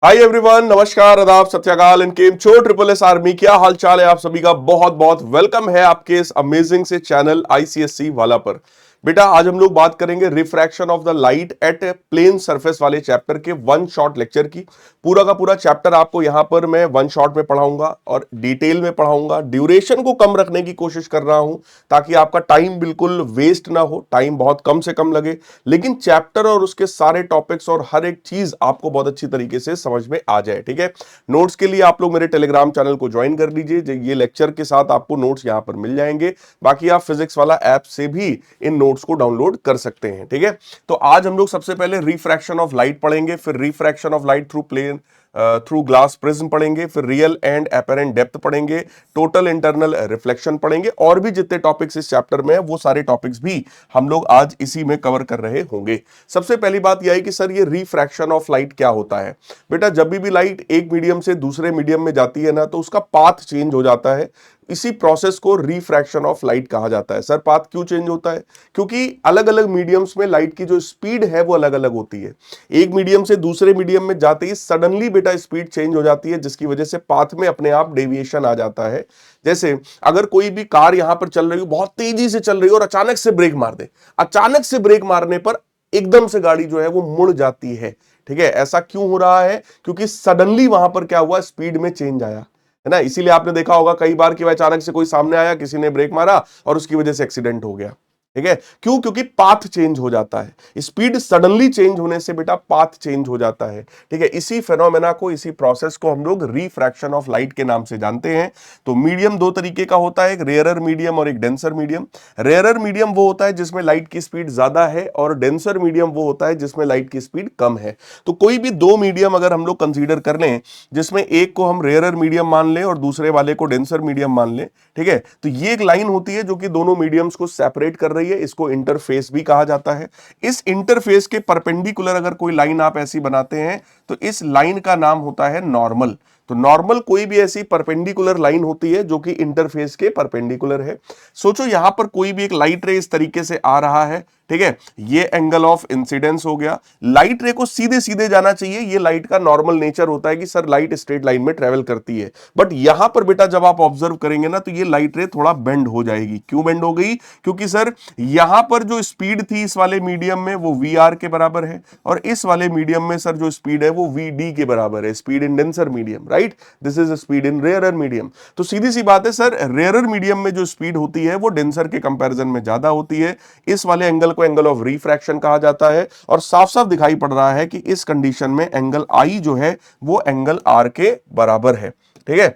Hi everyone, नमस्कार, आदाब, सत श्री अकाल एंड केम छो ट्रिपल एस आर्मी। क्या हाल चाल है आप सभी का? बहुत बहुत वेलकम है आपके इस अमेजिंग से चैनल आईसीएससी वाला पर। बेटा आज हम लोग बात करेंगे refraction of the light at plane surface वाले चैप्टर के वन शॉट लेक्चर की। पूरा का पूरा चैप्टर आपको यहां पर मैं वन शॉट में पढ़ाऊंगा और डिटेल में पढ़ाऊंगा। ड्यूरेशन को कम रखने की कोशिश कर रहा हूं ताकि आपका टाइम बिल्कुल वेस्ट ना हो, टाइम बहुत कम से कम लगे, लेकिन चैप्टर और उसके सारे टॉपिक्स और हर एक चीज आपको बहुत अच्छी तरीके से समझ में आ जाए। ठीक है, नोट्स के लिए आप लोग मेरे टेलीग्राम चैनल को ज्वाइन कर लीजिए। ये लेक्चर के साथ आपको नोट्स यहां पर मिल जाएंगे। बाकी आप फिजिक्स वाला ऐप से भी इन नोट्स को डाउनलोड कर सकते हैं। ठीक है, तो आज हम लोग सबसे पहले रिफ्रैक्शन ऑफ लाइट पढ़ेंगे, फिर refraction of light through plane through glass prism पढ़ेंगे, फिर रियल एंड एपेरेंट डेप्थ पढ़ेंगे, टोटल इंटरनल रिफ्लेक्शन पढ़ेंगे, और भी जितने टॉपिक्स इस चैप्टर में है वो सारे टॉपिक्स भी हम लोग आज इसी में कवर कर रहे होंगे। सबसे पहली बात यह है कि सर ये रिफ्रैक्शन ऑफ लाइट क्या होता है? बेटा जब भी लाइट एक मीडियम से दूसरे मीडियम में जाती है ना, तो उसका पाथ चेंज हो जाता है। इसी प्रोसेस को रिफ्रैक्शन ऑफ लाइट कहा जाता है। सर पाथ क्यों चेंज होता है? क्योंकि अलग अलग मीडियम्स में लाइट की जो स्पीड है वो अलग अलग होती है। एक मीडियम से दूसरे मीडियम में जाते ही सडनली बेटा स्पीड चेंज हो जाती है, जिसकी वजह से पाथ में अपने आप डेविएशन आ जाता है। जैसे अगर कोई भी कार यहां पर चल रही हो, बहुत तेजी से चल रही हो और अचानक से ब्रेक मार दे, अचानक से ब्रेक मारने पर एकदम से गाड़ी जो है वो मुड़ जाती है। ठीक है, ऐसा क्यों हो रहा है? क्योंकि सडनली वहां पर क्या हुआ, स्पीड में चेंज आया है ना। इसीलिए आपने देखा होगा कई बार कि अचानक से कोई सामने आया, किसी ने ब्रेक मारा और उसकी वजह से एक्सीडेंट हो गया। ठीक है, क्यों? क्योंकि पाथ चेंज हो जाता है। स्पीड सडनली चेंज होने से बेटा पाथ चेंज हो जाता है। ठीक है, इसी फेनोमेना को, इसी प्रोसेस को हम लोग रिफ्रैक्शन ऑफ लाइट के नाम से जानते हैं। तो मीडियम दो तरीके का होता है, एक रेयरर मीडियम और एक डेंसर मीडियम। रेयरर मीडियम वो होता है जिसमें लाइट की स्पीड ज्यादा है, और डेंसर मीडियम वो होता है जिसमें लाइट की स्पीड कम है। तो कोई भी दो मीडियम अगर हम लोग कंसीडर कर लें, जिसमें एक को हम रेयरर मीडियम मान लें और दूसरे वाले को डेंसर मीडियम मान लें, ठीक है, तो ये एक लाइन होती है जो कि दोनों मीडियम्स को सेपरेट कर रही है। इसको इंटरफेस भी कहा जाता है। इस इंटरफेस के परपेंडिकुलर अगर कोई लाइन आप ऐसी बनाते हैं तो इस लाइन का नाम होता है नॉर्मल। तो नॉर्मल कोई भी ऐसी परपेंडिकुलर लाइन होती है जो कि इंटरफेस के परपेंडिकुलर है। सोचो यहां पर कोई भी एक लाइट रे इस तरीके से आ रहा है, ठीक है, ये एंगल ऑफ इंसिडेंस हो गया। लाइट रे को सीधे सीधे जाना चाहिए, ये लाइट का नॉर्मल नेचर होता है कि सर लाइट स्ट्रेट लाइन में ट्रेवल करती है। बट यहां पर बेटा जब आप ऑब्जर्व करेंगे ना, तो ये लाइट रे थोड़ा बेंड हो जाएगी। क्यों बेंड हो गई? क्योंकि सर यहां पर जो स्पीड थी इस वाले मीडियम में वो वी आर के बराबर है, और इस वाले मीडियम में सर जो स्पीड है वो वी डी के बराबर है। Speed in denser medium, right, this is speed in rarer medium. तो सीधी सी बात है सर, रेयरर मीडियम में जो स्पीड होती है वो डेंसर के कंपैरिजन में ज्यादा होती है। इस वाले एंगल को एंगल ऑफ रिफ्रैक्शन कहा जाता है, और साफ साफ दिखाई पड़ रहा है कि इस कंडीशन में एंगल आई जो है वो एंगल आर के बराबर है। ठीक है,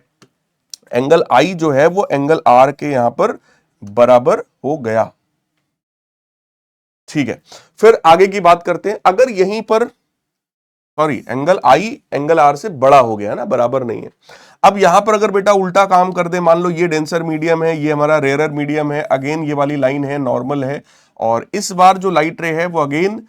एंगल आई जो है वो एंगल आर के यहां पर बराबर हो गया। ठीक है, फिर आगे की बात करते हैं। अगर यहीं पर sorry, angle I angle R से बड़ा हो गया ना, बराबर नहीं है। अब यहां पर अगर बेटा उल्टा काम कर दे, मान लो ये डेंसर मीडियम है, ये हमारा रेयरर मीडियम है, अगेन ये वाली लाइन है नॉर्मल है, और इस बार जो लाइट रे है वो अगेन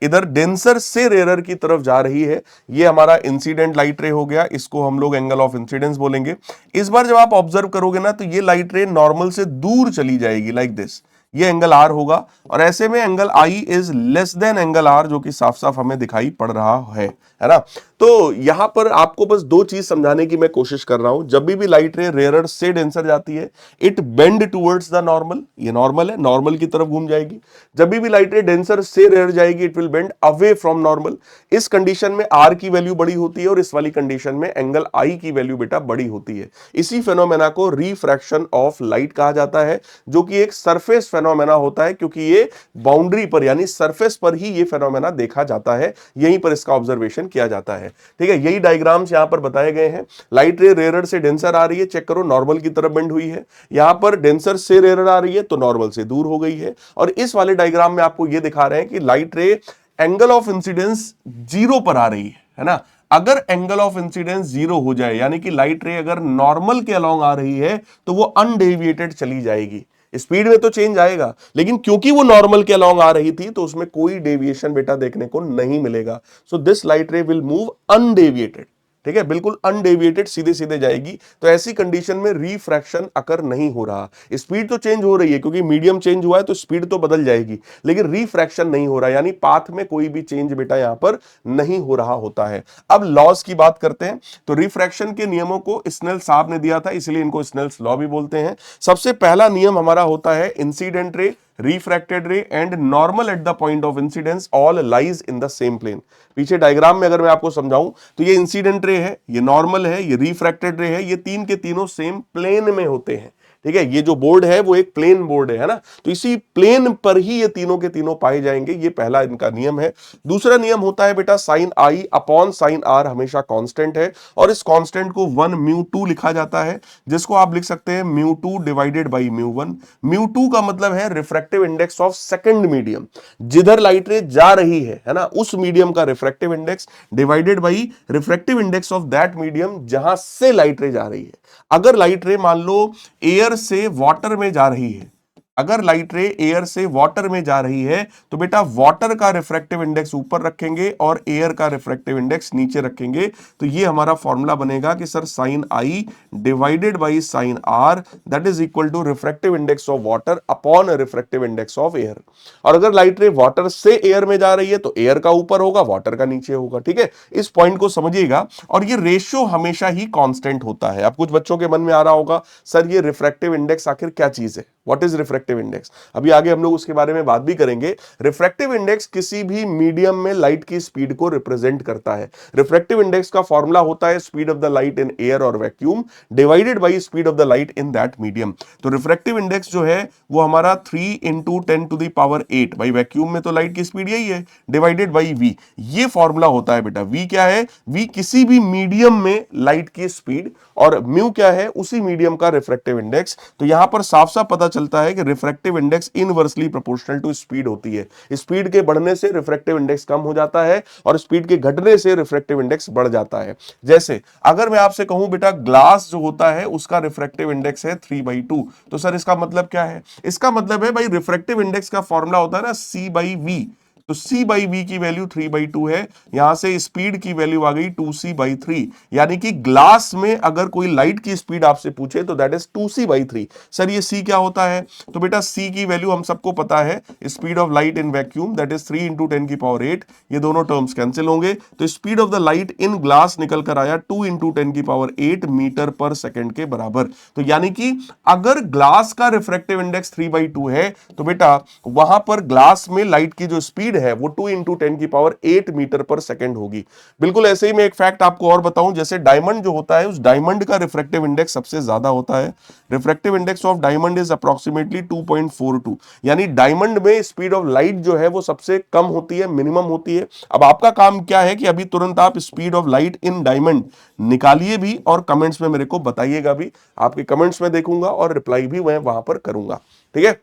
इधर डेंसर से रेयरर की तरफ जा रही है। ये हमारा इंसिडेंट लाइट रे हो गया, इसको हम लोग एंगल ऑफ इंसिडेंस बोलेंगे। इस बार जब आप ऑब्जर्व करोगे ना, तो ये लाइट रे नॉर्मल से दूर चली जाएगी, लाइक दिस। ये एंगल आर होगा, और ऐसे में angle I is less than angle R, जो कि साफ साफ हमें दिखाई पड़ रहा है ना। तो यहां पर आपको बस दो चीज समझाने की मैं कोशिश कर रहा हूं। जब भी लाइट रे रेयरर से डेंसर जाती है, it bend towards the normal. ये नॉर्मल है, नॉर्मल की तरफ घूम जाएगी। जब भी लाइट रे डेंसर से रेयर जाएगी, it will bend away from normal. इस कंडीशन में आर की वैल्यू बड़ी होती है, और इस वाली कंडीशन में एंगल आई की वैल्यू बेटा बड़ी होती है। इसी फेनोमेना को रिफ्रैक्शन ऑफ लाइट कहा जाता है, जो कि एक सरफेस फेनोमेना होता है, क्योंकि ये बाउंड्री पर यानी सरफेस पर ही ये फेनोमेना देखा जाता है, यहीं पर इसका ऑब्जर्वेशन किया जाता है। ठीक है, यही डायग्राम्स यहां पर बताए गए हैं। लाइट रे रेयरर से डेंसर आ रही है, चेक करो नॉर्मल की तरफ बेंड हुई है। यहां पर डेंसर से रेयरर आ रही है तो नॉर्मल से दूर हो गई है। और इस वाले डायग्राम में आपको यह दिखा रहे हैं कि लाइट रे एंगल ऑफ इंसिडेंस जीरो पर आ रही है ना। अगर एंगल ऑफ इंसिडेंस जीरो हो जाए, यानी कि लाइट रे अगर नॉर्मल के अलोंग आ रही है, तो वो अनडेविएटेड चली जाएगी। स्पीड में तो चेंज आएगा, लेकिन क्योंकि वो नॉर्मल के अलोंग आ रही थी तो उसमें कोई डेविएशन बेटा देखने को नहीं मिलेगा। So this light ray will move undeviated. ठीक है, बिल्कुल अनडेविएटेड सीधे सीधे जाएगी। तो ऐसी कंडीशन में रिफ्रैक्शन अकर नहीं हो रहा। स्पीड तो चेंज हो रही है क्योंकि मीडियम चेंज हुआ है तो स्पीड तो बदल जाएगी, लेकिन रिफ्रैक्शन नहीं हो रहा, यानी पाथ में कोई भी चेंज बेटा यहां पर नहीं हो रहा होता है। अब लॉज की बात करते हैं, तो रिफ्रैक्शन के नियमों को स्नेल साहब ने दिया था, इसलिए इनको स्नेल्स लॉ भी बोलते हैं। सबसे पहला नियम हमारा होता है incident ray, refracted ray and normal at the point of incidence all lies in the same plane. पीछे डायग्राम में अगर मैं आपको समझाऊं तो ये इंसिडेंट रे है, ये नॉर्मल है, ये रिफ्रैक्टेड रे है, ये तीन के तीनों सेम प्लेन में होते हैं। ठीक है, ये जो बोर्ड है वो एक प्लेन बोर्ड है ना, तो इसी प्लेन पर ही ये तीनों के तीनों पाए जाएंगे। ये पहला इनका नियम है। दूसरा नियम होता है बेटा sine I upon sine R हमेशा कांस्टेंट है, और इस कांस्टेंट को 1 म्यू 2 लिखा जाता है, जिसको आप लिख सकते हैं mu 2 divided by mu 1। Mu 2 का मतलब है refractive index of second medium, जिधर लाइट रे जा रही है ना, उस मीडियम का refractive index divided by refractive index of that medium जहां से लाइट रे जा रही है। अगर लाइट रे मान लो एयर से वाटर में जा रही है, अगर लाइट रे एयर से वाटर में जा रही है तो बेटा वाटर का रिफ्रैक्टिव इंडेक्स ऊपर रखेंगे और एयर का रिफ्रैक्टिव इंडेक्स नीचे रखेंगे। तो ये हमारा फॉर्मूला बनेगा कि sir sine I divided by sine R that is equal to refractive index of water upon refractive index of air. और अगर लाइट रे वाटर से एयर में जा रही है तो एयर का ऊपर होगा, वाटर का नीचे होगा। ठीक है, इस पॉइंट को समझिएगा। और ये रेशियो हमेशा ही कांस्टेंट होता है। अब कुछ बच्चों के मन में आ रहा होगा सर ये रिफ्रैक्टिव इंडेक्स आखिर क्या चीज है, व्हाट इज रिफ्रैक्टिव इंडेक्स। अभी आगे हम लोग उसके बारे में बात भी करेंगे। रिफ्रैक्टिव इंडेक्स किसी भी मीडियम में लाइट की स्पीड को रिप्रेजेंट करता है। रिफ्रैक्टिव इंडेक्स का फॉर्मूला होता है speed of the light in air और vacuum divided by speed of the light in that medium. तो रिफ्रैक्टिव इंडेक्स जो है वो हमारा 3 इंटू 10 टू द पावर 8, भाई वैक्यूम में तो लाइट की स्पीड यही है, डिवाइडेड बाई वी। ये फॉर्मूला होता है बेटा। वी क्या है, वी किसी भी मीडियम में लाइट की स्पीड, और म्यू क्या है, उसी मीडियम का रिफ्रैक्टिव इंडेक्स। तो यहां पर साफ साफ पता चलता है कि refractive index inversely proportional to speed होती है। स्पीड के बढ़ने से रिफ्रैक्टिव इंडेक्स कम हो जाता है और स्पीड के घटने से रिफ्रैक्टिव इंडेक्स बढ़ जाता है। जैसे अगर मैं आपसे कहूं बेटा ग्लास जो होता है उसका रिफ्रैक्टिव इंडेक्स है 3/2, तो सर इसका मतलब क्या है, इसका मतलब है भाई रिफ्रैक्टिव इंडेक्स का फॉर्मूला होता है ना C/V। तो C/V की वैल्यू 3/2 है, यहां से स्पीड की वैल्यू आ गई 2C/3, यानी कि ग्लास में अगर कोई लाइट की स्पीड आपसे पूछे तो दैट इज 2C/3। सर ये C क्या होता है, तो बेटा C की वैल्यू हम सबको पता है, speed of light in vacuum that is 3 into 10 की पावर 8। ये दोनों टर्म्स कैंसिल होंगे, तो speed of the light in glass निकल कर आया 2 इंटू 10 की पावर 8 मीटर पर सेकेंड के बराबर। तो यानी कि अगर ग्लास का रिफ्रैक्टिव इंडेक्स 3/2 है तो बेटा वहां पर ग्लास में लाइट की जो स्पीड है वो 2 इंटू 10 की पावर 8 मीटर पर सेकंड होगी। बिल्कुल ऐसे ही मैं एक फैक्ट आपको और बताऊं, जैसे डायमंड जो होता है उस डायमंड का रिफ्रैक्टिव इंडेक्स सबसे ज्यादा होता है। Refractive index of diamond is approximately 2.42, यानी डायमंड में स्पीड ऑफ लाइट जो है वो सबसे कम होती है, मिनिमम होती है। अब आपका काम क्या है कि अभी तुरंत आप speed of light in diamond निकालिए भी और कमेंट्स में मेरे को बताइएगा भी, आपके कमेंट्स में देखूंगा और रिप्लाई भी मैं वहां पर करूंगा। ठीक है,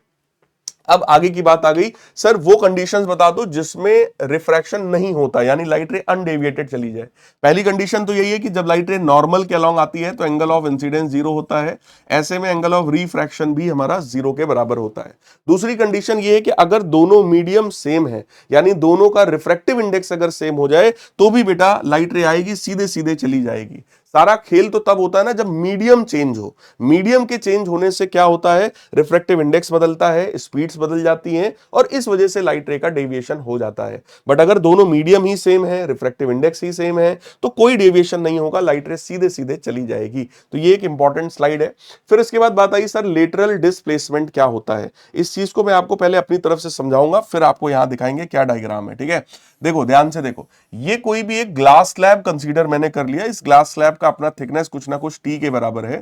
अब आगे की बात आ गई, सर वो कंडीशंस बता दो जिसमें रिफ्रैक्शन नहीं होता, यानी लाइट रे अनडेविएटेड चली जाए। पहली कंडीशन तो यही है कि जब लाइट रे नॉर्मल के अलोंग आती है तो एंगल ऑफ इंसिडेंस 0 होता है, ऐसे में एंगल ऑफ रिफ्रैक्शन भी हमारा 0 के बराबर होता है। दूसरी कंडीशन ये है कि अगर दोनों मीडियम सेम है, यानी दोनों का रिफ्रैक्टिव इंडेक्स अगर सेम हो जाए तो भी बेटा लाइट रे आएगी, सीधे सीधे चली जाएगी। सारा खेल तो तब होता है ना जब मीडियम चेंज हो। मीडियम के चेंज होने से क्या होता है, रिफ्रैक्टिव इंडेक्स बदलता है, स्पीड्स बदल जाती हैं और इस वजह से लाइट रे का डेविएशन हो जाता है। बट अगर दोनों मीडियम ही सेम है, रिफ्रैक्टिव इंडेक्स ही सेम है, तो कोई डेविएशन नहीं होगा, लाइट रे सीधे सीधे चली जाएगी। तो ये एक इंपॉर्टेंट स्लाइड है। फिर इसके बाद बात आई सर लेटरल डिस्प्लेसमेंट क्या होता है। इस चीज को मैं आपको पहले अपनी तरफ से समझाऊंगा, फिर आपको यहां दिखाएंगे क्या डायग्राम है। ठीक है, देखो ध्यान से देखो, ये कोई भी एक ग्लास स्लैब कंसीडर मैंने कर लिया। इस ग्लास स्लैब का अपना थिकनेस कुछ ना कुछ टी के बराबर है।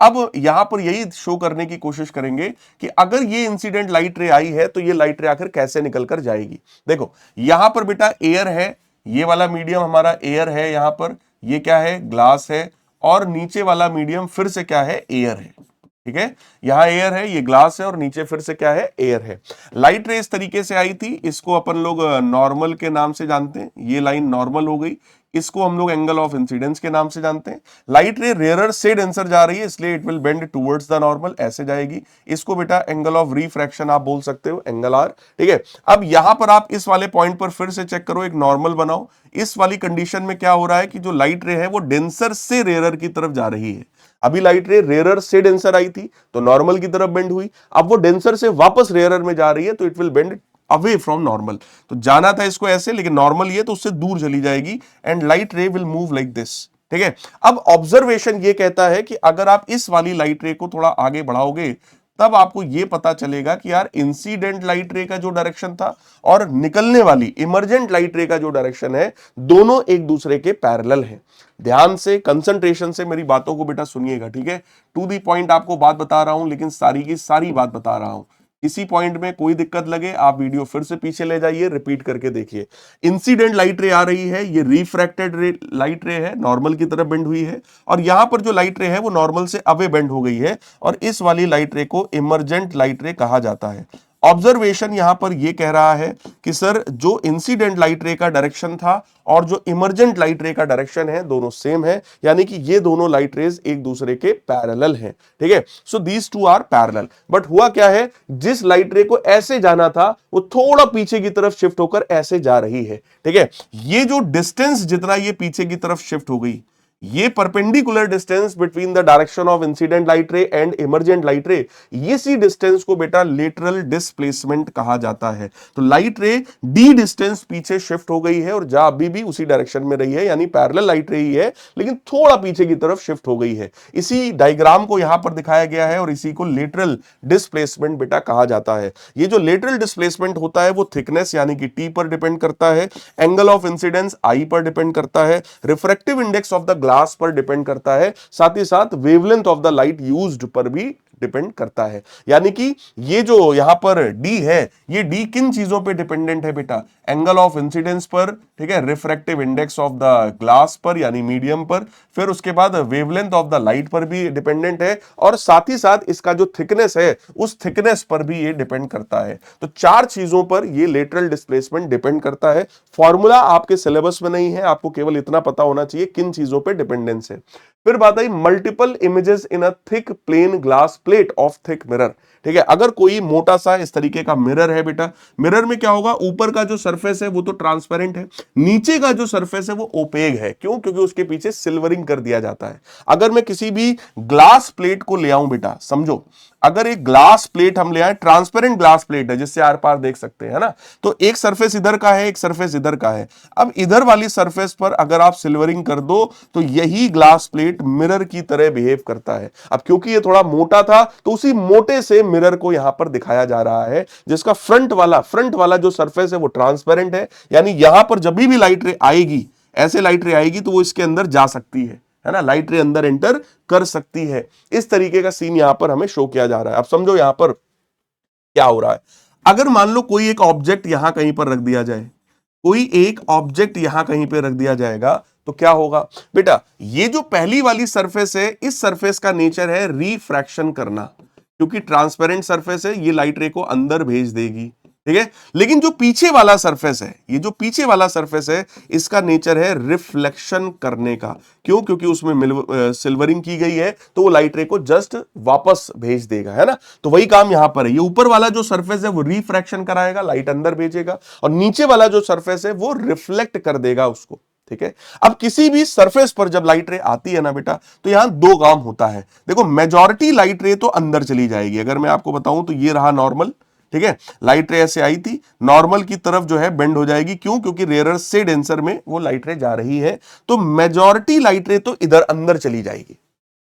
अब यहां पर यही शो करने की कोशिश करेंगे कि अगर ये इंसिडेंट लाइट रे आई है तो ये लाइट रे आखिर कैसे निकल कर जाएगी। देखो यहां पर बेटा एयर है, ये वाला मीडियम हमारा एयर है, यहां पर ये क्या है, ग्लास है, और नीचे वाला मीडियम फिर से क्या है, एयर है। ठीक है, यहां एयर है, ये ग्लास है और नीचे फिर से क्या है, एयर है। लाइट रे इस तरीके से आई थी, इसको अपन लोग नॉर्मल के नाम से जानते हैं, ये लाइन नॉर्मल हो गई, इसको हम लोग एंगल ऑफ इंसिडेंस के नाम से जानते हैं। लाइट रे रेयरर से डेंसर जा रही है, इसलिए it will bend towards the normal, ऐसे जाएगी। इसको बेटा एंगल ऑफ रिफ्रैक्शन आप बोल सकते हो, एंगल आर। ठीक है, अब यहां पर आप इस वाले पॉइंट पर फिर से चेक करो, एक नॉर्मल बनाओ। इस वाली कंडीशन में क्या हो रहा है कि जो लाइट रे है वो डेंसर से रेयरर की तरफ जा रही है। अभी लाइट रे रेयरर से डेंसर आई थी तो नॉर्मल की तरफ बेंड हुई, अब वो डेंसर से वापस रेयरर में जा रही है तो it will bend away from normal. तो जाना था इसको ऐसे, लेकिन नॉर्मल ये तो उससे दूर चली जाएगी and light ray will move like this. ठीक है, अब ऑब्जर्वेशन ये कहता है कि अगर आप इस वाली लाइट रे को थोड़ा आगे बढ़ाओगे तब आपको यह पता चलेगा कि यार इंसिडेंट लाइट रे का जो डायरेक्शन था और निकलने वाली इमर्जेंट लाइट रे का जो डायरेक्शन है, दोनों एक दूसरे के पैरेलल हैं। ध्यान से, कंसंट्रेशन से मेरी बातों को बेटा सुनिएगा। ठीक है, टू दी पॉइंट आपको बात बता रहा हूं, लेकिन सारी की सारी बात बता रहा हूं। इसी पॉइंट में कोई दिक्कत लगे आप वीडियो फिर से पीछे ले जाइए, रिपीट करके देखिए। इंसिडेंट लाइट रे आ रही है, ये रिफ्रैक्टेड लाइट रे है, नॉर्मल की तरफ बेंड हुई है, और यहां पर जो लाइट रे है वो नॉर्मल से अवे बेंड हो गई है, और इस वाली लाइट रे को इमर्जेंट लाइट रे कहा जाता है। ऑब्जर्वेशन यहां पर यह कह रहा है कि सर जो इंसिडेंट लाइट रे का डायरेक्शन था और जो इमर्जेंट लाइट रे का डायरेक्शन है दोनों सेम है, यानी कि ये दोनों लाइट रेज एक दूसरे के पैरेलल हैं। ठीक है, so these two are parallel. But हुआ क्या है, जिस लाइट रे को ऐसे जाना था वो थोड़ा पीछे की तरफ शिफ्ट होकर ऐसे जा रही है। ठीक है, ये जो डिस्टेंस जितना ये पीछे की तरफ शिफ्ट हो गई, ये perpendicular distance between the direction of incident light रे एंड इमर्जेंट लाइट रे, इसी डिस्टेंस को बेटा लेटरल डिस्प्लेसमेंट कहा जाता है। तो लाइट रे डी डिस्टेंस पीछे शिफ्ट हो गई है और जा अभी भी उसी डायरेक्शन में रही है, यानी पैरेलल लाइट रे ही है लेकिन थोड़ा पीछे की तरफ शिफ्ट हो गई है। इसी डायग्राम को यहां पर दिखाया गया है और इसी को लेटरल डिस्प्लेसमेंट बेटा कहा जाता है। ये जो लेटरल डिस्प्लेसमेंट होता है वो थिकनेस यानी कि टी पर डिपेंड करता है, एंगल ऑफ इंसिडेंस आई पर डिपेंड करता है, refractive index of the glass पर डिपेंड करता है, साथ ही साथ wavelength of the light used पर भी डिपेंड करता है। यानी कि ये जो यहां पर डी है, ये डी किन चीजों पे डिपेंडेंट है बेटा, एंगल ऑफ इंसिडेंस पर, ठीक है, refractive index of the glass पर यानी मीडियम पर, फिर उसके बाद वेवलेंथ ऑफ द लाइट पर भी डिपेंडेंट है, और साथ ही साथ इसका जो थिकनेस है उस थिकनेस पर भी ये डिपेंड करता है। तो चार चीजों पर ये लेटरल डिस्प्लेसमेंट डिपेंड करता है। फॉर्मूला आपके सिलेबस में नहीं है, आपको केवल इतना पता होना चाहिए किन चीजों पर डिपेंडेंस है। फिर बात आई multiple images in a thick plane glass plate of thick mirror. ठीक है, अगर कोई मोटा सा इस तरीके का मिरर है बेटा, मिरर में क्या होगा, ऊपर का जो सरफेस है वो तो ट्रांसपेरेंट है, नीचे का जो सरफेस है वो ओपेक है। क्यों? क्योंकि उसके पीछे सिल्वरिंग कर दिया जाता है। अगर मैं किसी भी ग्लास प्लेट को ले आऊं बेटा, समझो अगर एक ग्लास प्लेट हम ले आए, ट्रांसपेरेंट ग्लास प्लेट है जिससे आर पार देख सकते हैं ना, तो एक सरफेस इधर का है, एक सरफेस इधर का है। अब इधर वाली सरफेस पर अगर आप सिल्वरिंग कर दो तो यही ग्लास प्लेट मिरर की तरह बिहेव करता है। अब क्योंकि ये थोड़ा मोटा था तो उसी मोटे से मिरर को यहां पर दिखाया जा रहा है, जिसका फ्रंट वाला जो सरफेस है वो ट्रांसपेरेंट है, यानी यहां पर जब भी लाइट रे आएगी, ऐसे लाइट रे आएगी तो वो इसके अंदर जा सकती है ना, लाइट रे अंदर एंटर कर सकती है। इस तरीके का सीन यहां पर हमें शो किया जा रहा है। अब समझो यहां पर क्या हो रहा है। अगर मान लो कोई एक ऑब्जेक्ट यहां कहीं पर रख दिया जाए, कोई एक ऑब्जेक्ट यहां कहीं पे रख दिया जाएगा तो क्या होगा बेटा, ये जो पहली वाली सरफेस है, इस सरफेस का नेचर है रिफ्रैक्शन करना, क्योंकि ट्रांसपेरेंट सरफेस है, ये लाइट रे को अंदर भेज देगी। ठीक है, लेकिन जो पीछे वाला सरफेस है, ये जो पीछे वाला सरफेस है, इसका नेचर है रिफ्लेक्शन करने का। क्यों? क्योंकि उसमें सिल्वरिंग की गई है तो वो लाइट रे को जस्ट वापस भेज देगा, है ना। तो वही काम यहां पर है, ये ऊपर वाला जो सरफेस है वो रिफ्रैक्शन कराएगा, लाइट अंदर भेजेगा, और नीचे वाला जो सरफेस है वो रिफ्लेक्ट कर देगा उसको। ठीक है, अब किसी भी सरफेस पर जब लाइट रे आती है ना बेटा, तो यहां दो काम होता है। देखो, मेजॉरिटी लाइट रे तो अंदर चली जाएगी। अगर मैं आपको बताऊं तो ये रहा नॉर्मल, ठीक है, लाइट रे ऐसे आई थी, नॉर्मल की तरफ जो है बेंड हो जाएगी। क्यों? क्योंकि रेयरर से डेंसर में वो लाइट रे जा रही है, तो मेजॉरिटी लाइट रे तो इधर अंदर चली जाएगी।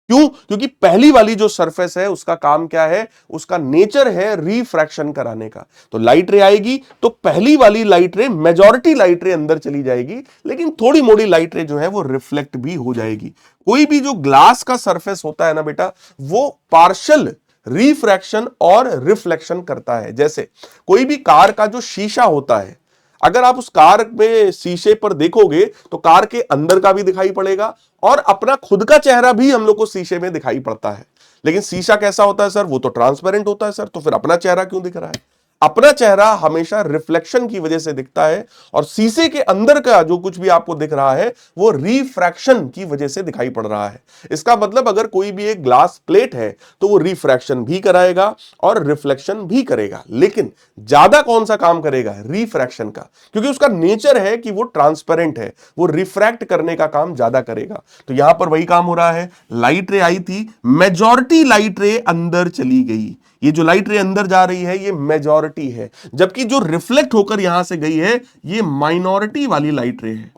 क्यों? क्योंकि पहली वाली जो सरफेस है उसका काम क्या है, उसका नेचर है रिफ्रैक्शन कराने का। तो लाइट रे आएगी तो पहली वाली लाइट रे, मेजॉरिटी लाइट रे अंदर चली जाएगी, लेकिन थोड़ी मोड़ी लाइट रे जो है वो रिफ्लेक्ट भी हो जाएगी। कोई भी जो ग्लास का सरफेस होता है ना बेटा, वो पार्शियल रिफ्रैक्शन और रिफ्लेक्शन करता है। जैसे कोई भी कार का जो शीशा होता है, अगर आप उस कार में शीशे पर देखोगे तो कार के अंदर का भी दिखाई पड़ेगा और अपना खुद का चेहरा भी हम लोग को शीशे में दिखाई पड़ता है। लेकिन शीशा कैसा होता है सर, वो तो ट्रांसपेरेंट होता है सर, तो फिर अपना चेहरा क्यों दिख रहा है? अपना चेहरा हमेशा रिफ्लेक्शन की वजह से दिखता है, और शीशे के अंदर का जो कुछ भी आपको दिख रहा है वो रिफ्रैक्शन की वजह से दिखाई पड़ रहा है। इसका मतलब अगर कोई भी एक ग्लास प्लेट है तो वो रिफ्रैक्शन भी कराएगा और रिफ्लेक्शन भी करेगा, लेकिन ज्यादा कौन सा काम करेगा? रिफ्रैक्शन का, क्योंकि उसका नेचर है कि वो ट्रांसपेरेंट है, वो रिफ्रैक्ट करने का काम ज्यादा करेगा। तो यहां पर वही काम हो रहा है, लाइट रे आई थी, मेजॉरिटी लाइट रे अंदर चली गई। ये जो लाइट रे अंदर जा रही है ये मेजॉरिटी है, जबकि जो रिफ्लेक्ट होकर यहां से गई है ये माइनॉरिटी वाली लाइट रे है।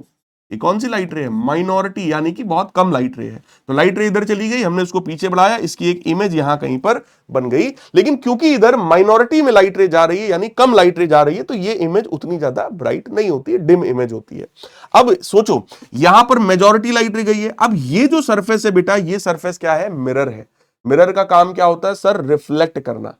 ये कौन सी लाइट रे है? माइनॉरिटी, यानी कि बहुत कम लाइट रे है। तो लाइट रे इधर चली गई, हमने उसको पीछे बढ़ाया, इसकी एक इमेज यहां कहीं पर बन गई, लेकिन क्योंकि इधर माइनॉरिटी में लाइट रे जा रही है, यानी कम लाइट रे जा रही है, तो ये इमेज उतनी ज्यादा ब्राइट नहीं होती है, डिम इमेज होती है। अब सोचो, यहां पर मेजॉरिटी लाइट रे गई है, अब ये जो सरफेस है बेटा, ये सरफेस क्या है? मिरर है। मिरर का काम क्या होता है सर? रिफ्लेक्ट करना।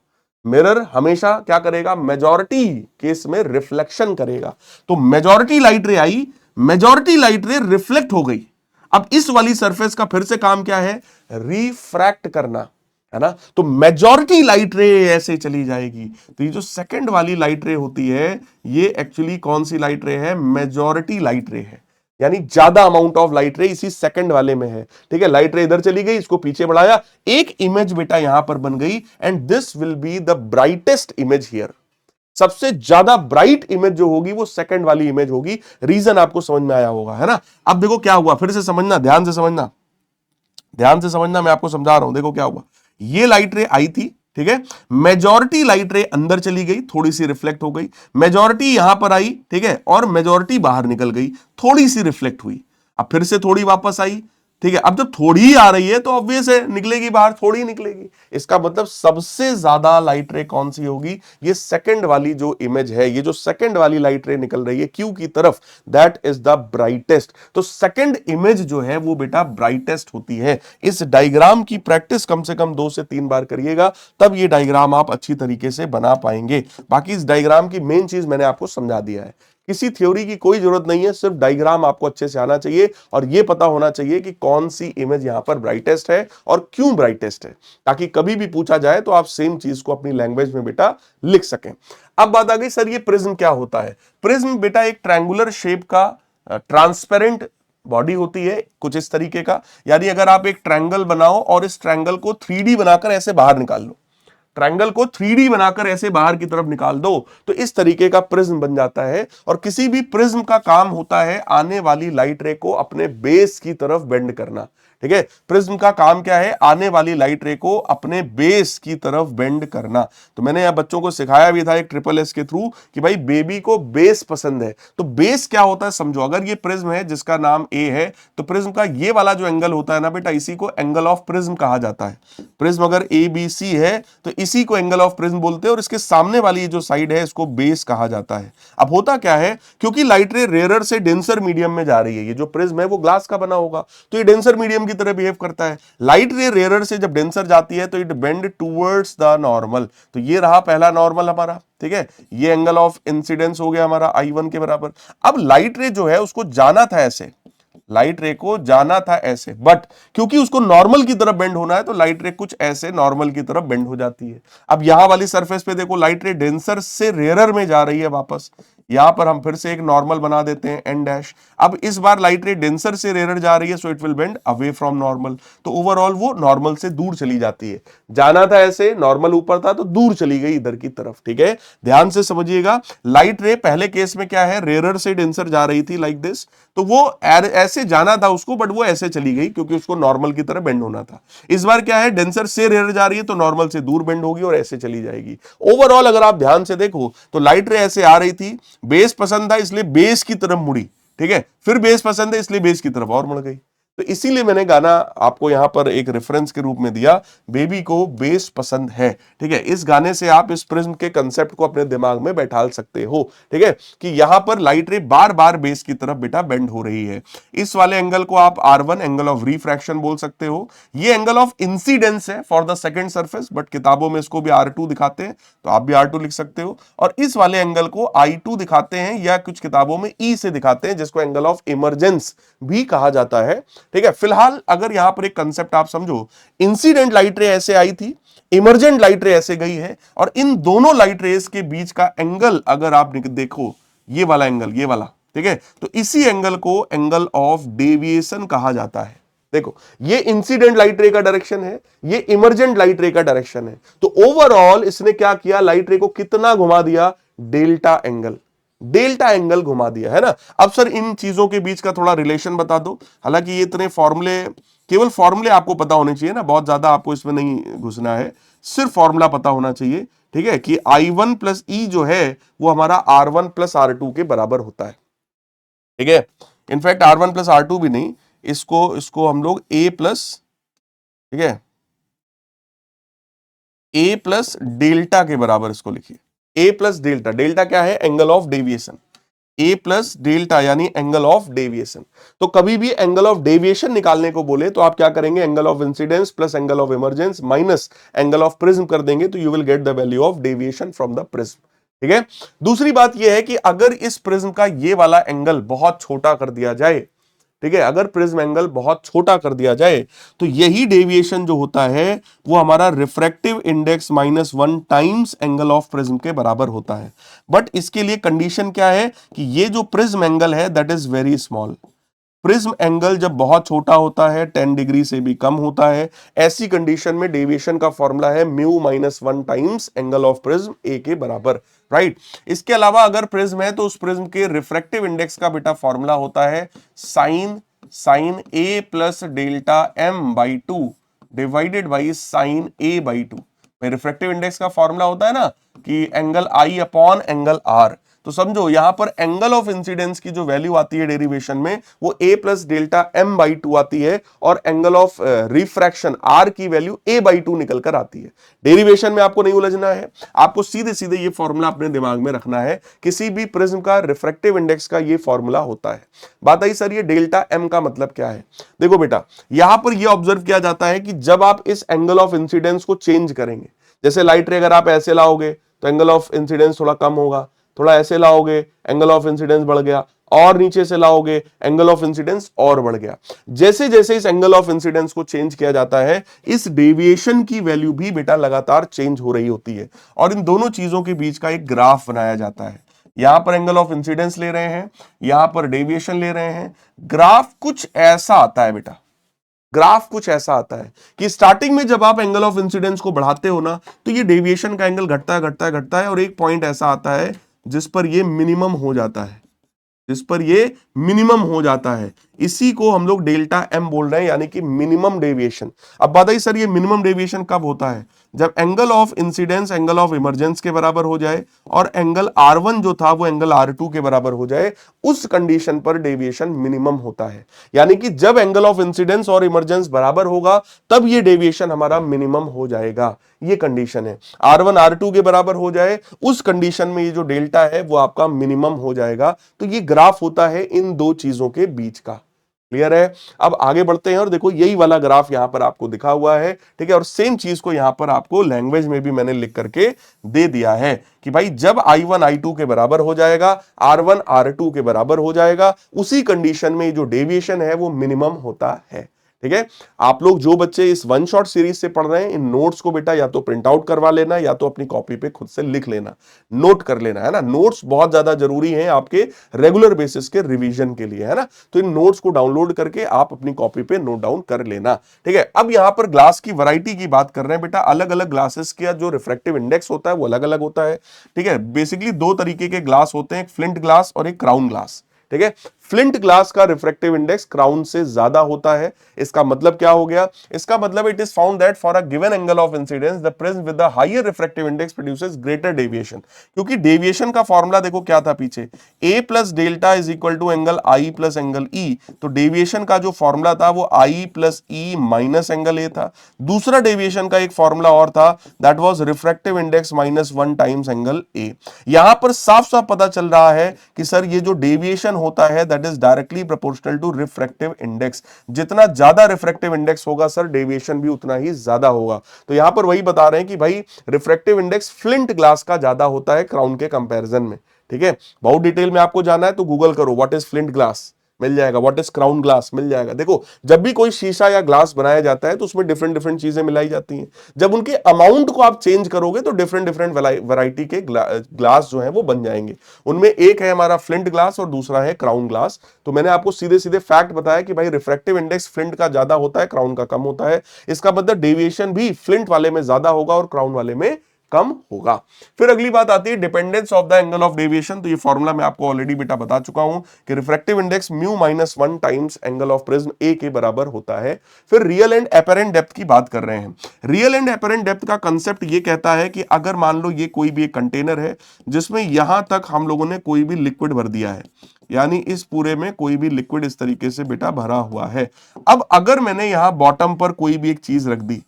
मिरर हमेशा क्या करेगा? मेजॉरिटी केस में रिफ्लेक्शन करेगा। तो मेजॉरिटी लाइट रे आई, मेजॉरिटी लाइट रे रिफ्लेक्ट हो गई। अब इस वाली सरफेस का फिर से काम क्या है? रिफ्रैक्ट करना, है ना? तो मेजॉरिटी लाइट रे ऐसे चली जाएगी। तो ये जो सेकंड वाली लाइट रे होती है, ये एक्चुअली कौन सी लाइट रे है? मेजॉरिटी लाइट रे है, यानी ज्यादा अमाउंट ऑफ लाइट रे इसी सेकंड वाले में है। ठीक है, लाइट रे इधर चली गई, इसको पीछे बढ़ाया, एक इमेज बेटा यहां पर बन गई, and this will be the brightest image here. सबसे ज्यादा ब्राइट इमेज जो होगी वो सेकंड वाली इमेज होगी। रीजन आपको समझ में आया होगा, है ना? अब देखो क्या हुआ, फिर से समझना, ध्यान से समझना, ध्यान से समझना, मैं आपको समझा रहा हूं। देखो क्या हुआ, ये लाइट रे आई थी, ठीक है, मेजॉरिटी लाइट रे अंदर चली गई, थोड़ी सी रिफ्लेक्ट हो गई, मेजॉरिटी यहां पर आई, ठीक है, और मेजॉरिटी बाहर निकल गई, थोड़ी सी रिफ्लेक्ट हुई, अब फिर से थोड़ी वापस आई, ठीक है। अब जब थोड़ी ही आ रही है तो ऑब्वियस है निकलेगी बाहर, थोड़ी ही निकलेगी। इसका मतलब सबसे ज्यादा लाइट रे कौन सी होगी? ये सेकंड वाली जो इमेज है, ये जो सेकंड वाली लाइट रे निकल रही है क्यू की तरफ, दैट इज द ब्राइटेस्ट। तो सेकंड इमेज जो है वो बेटा ब्राइटेस्ट होती है। इस डायग्राम की प्रैक्टिस कम से कम 2 से 3 बार करिएगा, तब ये डायग्राम आप अच्छी तरीके से बना पाएंगे। बाकी इस डायग्राम की मेन चीज मैंने आपको समझा दिया है, किसी थ्योरी की कोई जरूरत नहीं है, सिर्फ डायग्राम आपको अच्छे से आना चाहिए और यह पता होना चाहिए कि कौन सी इमेज यहां पर ब्राइटेस्ट है और क्यों ब्राइटेस्ट है, ताकि कभी भी पूछा जाए तो आप सेम चीज को अपनी लैंग्वेज में बेटा लिख सकें। अब बात आ गई, सर ये प्रिज्म क्या होता है? प्रिज्म बेटा एक ट्रायंगुलर शेप का ट्रांसपेरेंट बॉडी होती है, कुछ इस तरीके का, यानी अगर आप एक ट्रायंगल बनाओ और इस ट्रायंगल को 3D बनाकर ऐसे बाहर निकाल लो, ट्रायंगल को 3D बनाकर ऐसे बाहर की तरफ निकाल दो, तो इस तरीके का प्रिज्म बन जाता है। और किसी भी प्रिज्म का काम होता है आने वाली लाइट रे को अपने बेस की तरफ बेंड करना। ठीक है, प्रिज्म का काम क्या है? आने वाली लाइट रे को अपने बेस की तरफ बेंड करना। तो मैंने यहां बच्चों को सिखाया भी था एक ट्रिपल एस के थ्रू कि भाई बेबी को बेस पसंद है, तो बेस क्या होता है समझो। अगर ये प्रिज्म है जिसका नाम ए है, तो प्रिज्म का ये वाला जो एंगल होता है ना बेटा, इसी को एंगल ऑफ प्रिज्म कहा जाता है। प्रिज्म अगर ए बी सी है तो इसी को एंगल ऑफ प्रिज्म बोलते हैं, और इसके सामने वाली जो साइड है इसको बेस कहा जाता है। अब होता क्या है, क्योंकि लाइट रे रेयर से डेंसर मीडियम में जा रही है, ये जो प्रिज्म है वो ग्लास का बना होगा, तो ये डेंसर मीडियम की तरह बिहेव करता है। लाइट रे रेयर से जब डेंसर जाती है तो it bend towards the normal. तो ये रहा पहला नॉर्मल हमारा, ठीक है, ये एंगल ऑफ इंसिडेंस हो गया हमारा I1 के बराबर। अब लाइट रे जो है उसको जाना था ऐसे, लाइट रे को जाना था ऐसे, बट क्योंकि उसको नॉर्मल की तरफ बेंड होना है तो लाइट रे कुछ ऐसे नॉर्मल की तरफ बेंड हो जाती है। अब यहां वाली सरफेस पे देखो, लाइट रे डेंसर से रेयरर में जा रही है वापस, यहां पर हम फिर से एक नॉर्मल बना देते हैं एन डैश। अब इस बार लाइट रे डेंसर से रेयरर जा रही है, so it will bend away from normal, तो ओवरऑल वो नॉर्मल से दूर चली जाती है। जाना था ऐसे, नॉर्मल ऊपर था तो दूर चली गई इधर की तरफ। ठीक है, ध्यान से समझिएगा, लाइट रे पहले केस में क्या है, रेयरर से डेंसर जा रही थी लाइक दिस, तो वो ऐसे जाना था उसको, बट वो ऐसे चली गई क्योंकि उसको नॉर्मल की तरह बेंड होना था। इस बार क्या है, डेंसर से रेयर जा रही है तो नॉर्मल से दूर बेंड होगी और ऐसे चली जाएगी। ओवरऑल अगर आप ध्यान से देखो तो लाइट रे ऐसे आ रही थी, बेस पसंद था इसलिए बेस की तरफ मुड़ी, ठीक है, फिर बेस पसंद है इसलिए बेस की तरफ और मुड़ गई। तो इसीलिए मैंने गाना आपको यहां पर एक रेफरेंस के रूप में दिया, बेबी को बेस पसंद है। ठीक है, इस गाने से आप इस प्रिज्म के कंसेप्ट को अपने दिमाग में बैठा सकते हो। ठीक है, कि यहां पर लाइट रे बार बार बेस की तरफ बेटा बेंड हो रही है। इस वाले एंगल को आप R1 एंगल ऑफ रिफ्रैक्शन बोल सकते हो। ये एंगल ऑफ इंसिडेंस है for the second surface, but किताबों में इसको भी R2 दिखाते हैं, तो आप भी R2 लिख सकते हो। और इस वाले एंगल को I2 दिखाते हैं, या कुछ किताबों में E से दिखाते हैं, जिसको एंगल ऑफ इमरजेंस भी कहा जाता है। ठीक है। फिलहाल अगर यहां पर एक कंसेप्ट आप समझो, इंसिडेंट लाइट रे ऐसे आई थी, इमर्जेंट लाइट रे ऐसे गई है, और इन दोनों लाइट रेस के बीच का एंगल अगर आप देखो, ये वाला एंगल, ये वाला, ठीक है, तो इसी एंगल को एंगल ऑफ डेविएशन कहा जाता है। देखो, ये इंसिडेंट लाइट रे का डायरेक्शन है, ये इमर्जेंट लाइट रे का डायरेक्शन है, तो ओवरऑल इसने क्या किया, लाइट रे को कितना घुमा दिया, डेल्टा एंगल, डेल्टा एंगल घुमा दिया, है ना। अब सर इन चीजों के बीच का थोड़ा रिलेशन बता दो। हालांकि ये इतने फॉर्मूले, केवल फॉर्मूले आपको पता होने चाहिए ना, बहुत ज्यादा आपको इसमें नहीं घुसना है, सिर्फ फॉर्मूला पता होना चाहिए, ठीक है, कि I1 प्लस ई जो है वो हमारा R1 प्लस R2 के बराबर होता है, ठीक है। इनफैक्ट R1 प्लस R2 भी नहीं, इसको इसको हम लोग A प्लस, ठीक है, A प्लस डेल्टा के बराबर इसको लिखिए, A प्लस डेल्टा, डेल्टा क्या है, angle of deviation, A plus delta यानी एंगल ऑफ डेविएशन। तो कभी भी एंगल ऑफ डेविएशन निकालने को बोले तो आप क्या करेंगे, angle of incidence plus angle of emergence minus angle of prism कर देंगे, तो you will get the value of deviation from the prism, ठीक है। दूसरी बात यह है कि अगर इस प्रिज्म का ये वाला एंगल बहुत छोटा कर दिया जाए, ठीक है, अगर प्रिज्म एंगल बहुत छोटा कर दिया जाए, तो यही डेविएशन जो होता है वो हमारा refractive index -1 times angle of prism के बराबर होता है। बट इसके लिए कंडीशन क्या है कि ये जो प्रिज्म एंगल है that is very small. Prism angle जब बहुत छोटा होता है, 10 डिग्री से भी कम होता है, ऐसी कंडीशन में डेविएशन का फॉर्मूला है mu -1 times angle of prism ए के बराबर, राइट। इसके अलावा अगर प्रिज्म है तो उस प्रिज्म के रिफ्रैक्टिव इंडेक्स का बेटा फॉर्मूला होता है sine A plus delta M by 2 divided by sine A by 2। Refractive index का फॉर्मूला होता है ना कि angle I upon angle R, तो समझो यहां पर एंगल ऑफ इंसिडेंस की जो वैल्यू आती है डेरिवेशन में वो a plus delta M by 2 आती है, और एंगल ऑफ रिफ्रैक्शन r की वैल्यू a बाई 2 निकल कर आती है। डेरिवेशन में आपको नहीं उलझना है, आपको सीधे सीधे ये फॉर्मूला अपने दिमाग में रखना है, किसी भी प्रिज्म का रिफ्रैक्टिव इंडेक्स का ये फॉर्मूला होता है। बात आई सर ये डेल्टा एम का मतलब क्या है, देखो बेटा यहां पर यह ऑब्जर्व किया जाता है कि जब आप इस एंगल ऑफ इंसिडेंस को चेंज करेंगे, जैसे लाइट रे अगर आप ऐसे लाओगे तो एंगल ऑफ इंसिडेंस थोड़ा कम होगा, थोड़ा ऐसे लाओगे एंगल ऑफ इंसिडेंस बढ़ गया, और नीचे से लाओगे एंगल ऑफ इंसिडेंस और बढ़ गया। जैसे जैसे इस एंगल ऑफ इंसिडेंस को चेंज किया जाता है, इस डेविएशन की वैल्यू भी बेटा लगातार चेंज हो रही होती है, और इन दोनों चीजों के बीच का एक ग्राफ बनाया जाता है। यहां पर एंगल ऑफ इंसिडेंस ले रहे हैं, यहां पर डेविएशन ले रहे हैं, ग्राफ कुछ ऐसा आता है बेटा, ग्राफ कुछ ऐसा आता है कि स्टार्टिंग में जब आप एंगल ऑफ इंसिडेंस को बढ़ाते हो ना, तो ये डेविएशन का एंगल घटता है घटता है घटता है, और एक पॉइंट ऐसा आता है जिस पर ये मिनिमम हो जाता है, जिस पर ये मिनिमम हो जाता है, इसी को हम लोग डेल्टा एम बोल रहे हैं, यानी कि मिनिमम डेविएशन। अब बताइए सर ये मिनिमम डेविएशन कब होता है, जब angle of incidence angle of emergence के बराबर हो जाए, और एंगल R1 जो था वो एंगल R2 के बराबर हो जाए, उस कंडीशन पर डेविएशन मिनिमम होता है। यानी कि जब एंगल ऑफ इंसिडेंस और इमरजेंस बराबर होगा तब ये डेविएशन हमारा मिनिमम हो जाएगा, ये कंडीशन है। R1 R2 के बराबर हो जाए, उस कंडीशन में ये जो डेल्टा है वो आपका मिनिमम हो जाएगा। तो ये ग्राफ होता है इन दो चीजों के बीच का, क्लियर है। अब आगे बढ़ते हैं, और देखो यही वाला ग्राफ यहां पर आपको दिखा हुआ है, ठीक है, और सेम चीज को यहां पर आपको लैंग्वेज में भी मैंने लिख करके दे दिया है कि भाई जब I1 I2 के बराबर हो जाएगा, R1 R2 के बराबर हो जाएगा, उसी कंडीशन में जो डेविएशन है वो मिनिमम होता है, ठीक है। आप लोग जो बच्चे इस वन शॉट सीरीज से पढ़ रहे हैं, इन नोट्स को बेटा या तो प्रिंट आउट करवा लेना या तो अपनी कॉपी पे खुद से लिख लेना, नोट कर लेना, है ना। नोट्स बहुत ज्यादा जरूरी हैं आपके रेगुलर बेसिस के रिवीजन के लिए, है ना। तो इन नोट्स को डाउनलोड करके आप अपनी कॉपी पे नोट डाउन कर लेना, ठीक है। अब यहां पर ग्लास की वैरायटी की बात कर रहे हैं बेटा, अलग अलग ग्लासेस का जो रिफ्रैक्टिव इंडेक्स होता है वो अलग अलग होता है, ठीक है। बेसिकली दो तरीके के ग्लास होते हैं, एक फ्लिंट ग्लास और एक क्राउन ग्लास, ठीक है। फ्लिंट ग्लास का रिफ्रैक्टिव इंडेक्स क्राउन से ज्यादा होता है। इसका मतलब क्या हो गया, इसका मतलब it is found that for a given angle of incidence the prism with the higher refractive index produces greater deviation. क्योंकि डेविएशन का फॉर्मूला देखो क्या था पीछे, a plus delta is equal to angle i plus angle e, तो deviation का जो formula था वो i plus e minus angle a था। दूसरा डेविएशन का एक फॉर्मूला और था, that was refractive index -1 times angle A. यहां पर साफ साफ पता चल रहा है कि सर ये जो डेविएशन होता है that is directly proportional to refractive index. जितना ज्यादा रिफ्रैक्टिव इंडेक्स होगा सर डेविएशन भी उतना ही ज्यादा होगा। तो यहां पर वही बता रहे हैं कि भाई रिफ्रैक्टिव इंडेक्स फ्लिंट ग्लास का ज्यादा होता है क्राउन के कंपैरिजन में, ठीक है। बहुत डिटेल में आपको जाना है तो गूगल करो व्हाट इज फ्लिंट ग्लास, मिल जाएगा। व्हाट इज क्राउन ग्लास, मिल जाएगा। देखो जब भी कोई शीशा या ग्लास बनाया जाता है तो उसमें डिफरेंट डिफरेंट चीजें मिलाई जाती हैं। जब उनके अमाउंट को आप चेंज करोगे तो डिफरेंट डिफरेंट वैरायटी के ग्लास जो है वो बन जाएंगे। उनमें एक है हमारा फ्लिंट ग्लास और दूसरा है क्राउन ग्लास। तो मैंने आपको सीधे सीधे फैक्ट बताया कि भाई रिफ्रैक्टिव इंडेक्स फ्लिंट का ज्यादा होता है, क्राउन का कम होता है। इसका मतलब डेविएशन भी फ्लिंट वाले में ज्यादा होगा और क्राउन वाले में कम होगा। फिर अगली बात आती है dependence of the angle of deviation. तो ये फॉर्मूला मैं आपको ऑलरेडी बेटा बता चुका हूं कि refractive index mu minus 1 times angle of prism ए के बराबर होता है। फिर रियल एंड एपेरेंट डेप्थ की बात कर रहे हैं। रियल एंड एपेरेंट डेप्थ का कंसेप्ट ये कहता है कि अगर मान लो ये कोई भी एक कंटेनर है जिसमें यहां तक हम लोगों ने कोई भी लिक्विड भर दिया है, यानी इस पूरे में कोई भी लिक्विड इस तरीके से बेटा भरा हुआ है। अब अगर मैंने यहां बॉटम पर कोई भी एक चीज रख दी,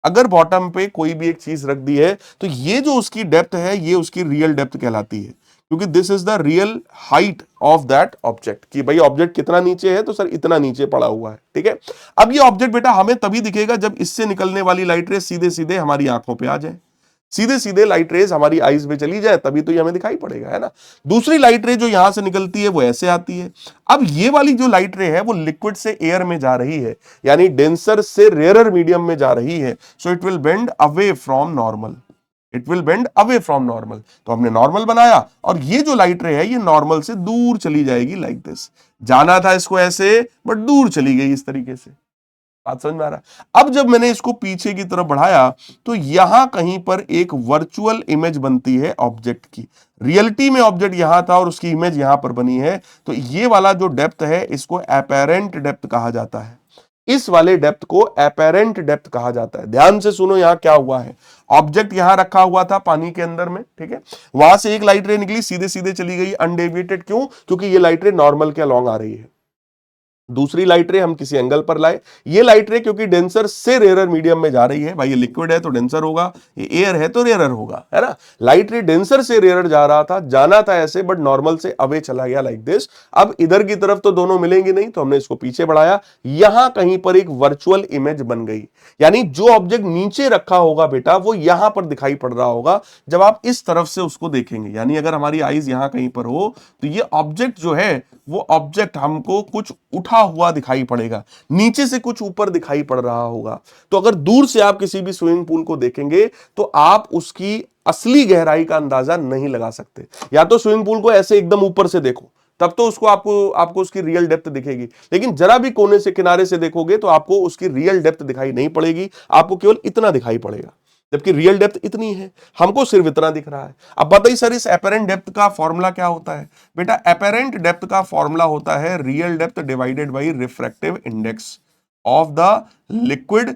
अगर बॉटम पे कोई भी एक चीज रख दी है तो ये जो उसकी डेप्थ है ये उसकी रियल डेप्थ कहलाती है, क्योंकि this is the real height of that object. कि भाई ऑब्जेक्ट कितना नीचे है, तो सर इतना नीचे पड़ा हुआ है, ठीक है। अब ये ऑब्जेक्ट बेटा हमें तभी दिखेगा जब इससे निकलने वाली लाइट रे सीधे सीधे हमारी आंखों पे आ जाए, सीधे सीधे लाइट रेज हमारी आईज में चली जाए, तभी तो ये हमें दिखाई पड़ेगा, है ना। दूसरी लाइट रे जो यहां से निकलती है वो ऐसे आती है। अब ये वाली जो लाइट रे है वो लिक्विड से एयर में जा रही है, यानी डेंसर से रेयरर मीडियम में जा रही है। So it will bend away from normal, it will bend away from normal. तो हमने नॉर्मल बनाया और ये जो लाइट रे है ये नॉर्मल से दूर चली जाएगी, लाइक दिस। जाना था इसको ऐसे, बट दूर चली गई इस तरीके से। बात समझ में आ रहा है। अब जब मैंने इसको पीछे की तरफ बढ़ाया तो यहां कहीं पर एक वर्चुअल इमेज बनती है ऑब्जेक्ट की। रियलिटी में ऑब्जेक्ट यहां था और उसकी इमेज यहां पर बनी है। तो ये वाला जो डेप्थ है इसको अपेरेंट डेप्थ कहा जाता है। इस वाले डेप्थ को अपेरेंट डेप्थ कहा जाता है। ध्यान से सुनो यहां क्या हुआ है। ऑब्जेक्ट यहां रखा हुआ था पानी के अंदर में, ठीक है। वहां से एक लाइट रे निकली, सीधे सीधे चली गई अनडेविएटेड। क्यों? क्योंकि ये लाइट रे नॉर्मल के अलॉन्ग आ रही है। दूसरी लाइट रे हम किसी एंगल पर लाए, ये लाइट रे क्योंकि डेंसर से रेयर मीडियम में जा रही है, भाई ये लिक्विड है तो डेंसर होगा, ये एयर है तो रेयर होगा, है ना। लाइट रे डेंसर से रेयर जा रहा था, जाना था ऐसे, बट नॉर्मल से अवे चला गया, लाइक दिस। अब इधर की तरफ तो दोनों मिलेंगे नहीं, तो हमने इसको पीछे बढ़ाया, यहां कहीं पर एक वर्चुअल इमेज बन गई। यानी जो ऑब्जेक्ट नीचे रखा होगा बेटा वो यहां पर दिखाई पड़ रहा होगा जब आप इस तरफ से उसको देखेंगे। यानी अगर हमारी आईज यहां कहीं पर हो तो ये ऑब्जेक्ट जो है वो ऑब्जेक्ट हमको कुछ उठा हुआ दिखाई पड़ेगा, नीचे से कुछ ऊपर दिखाई पड़ रहा होगा। तो अगर दूर से आप किसी भी स्विमिंग पूल को देखेंगे तो आप उसकी असली गहराई का अंदाजा नहीं लगा सकते। या तो स्विमिंग पूल को ऐसे एकदम ऊपर से देखो, तब तो उसको आपको उसकी रियल डेप्थ दिखेगी। लेकिन जरा भी कोने से किनारे से देखोगे तो आपको उसकी रियल डेप्थ दिखाई नहीं पड़ेगी, आपको केवल इतना दिखाई पड़ेगा, जबकि रियल डेप्थ इतनी है, हमको सिर्फ इतना दिख रहा है। अब बताइए सर इस एपेरेंट डेप्थ का फॉर्मूला क्या होता है? बेटा एपेरेंट डेप्थ का फॉर्मूला होता है real depth divided by refractive index of the liquid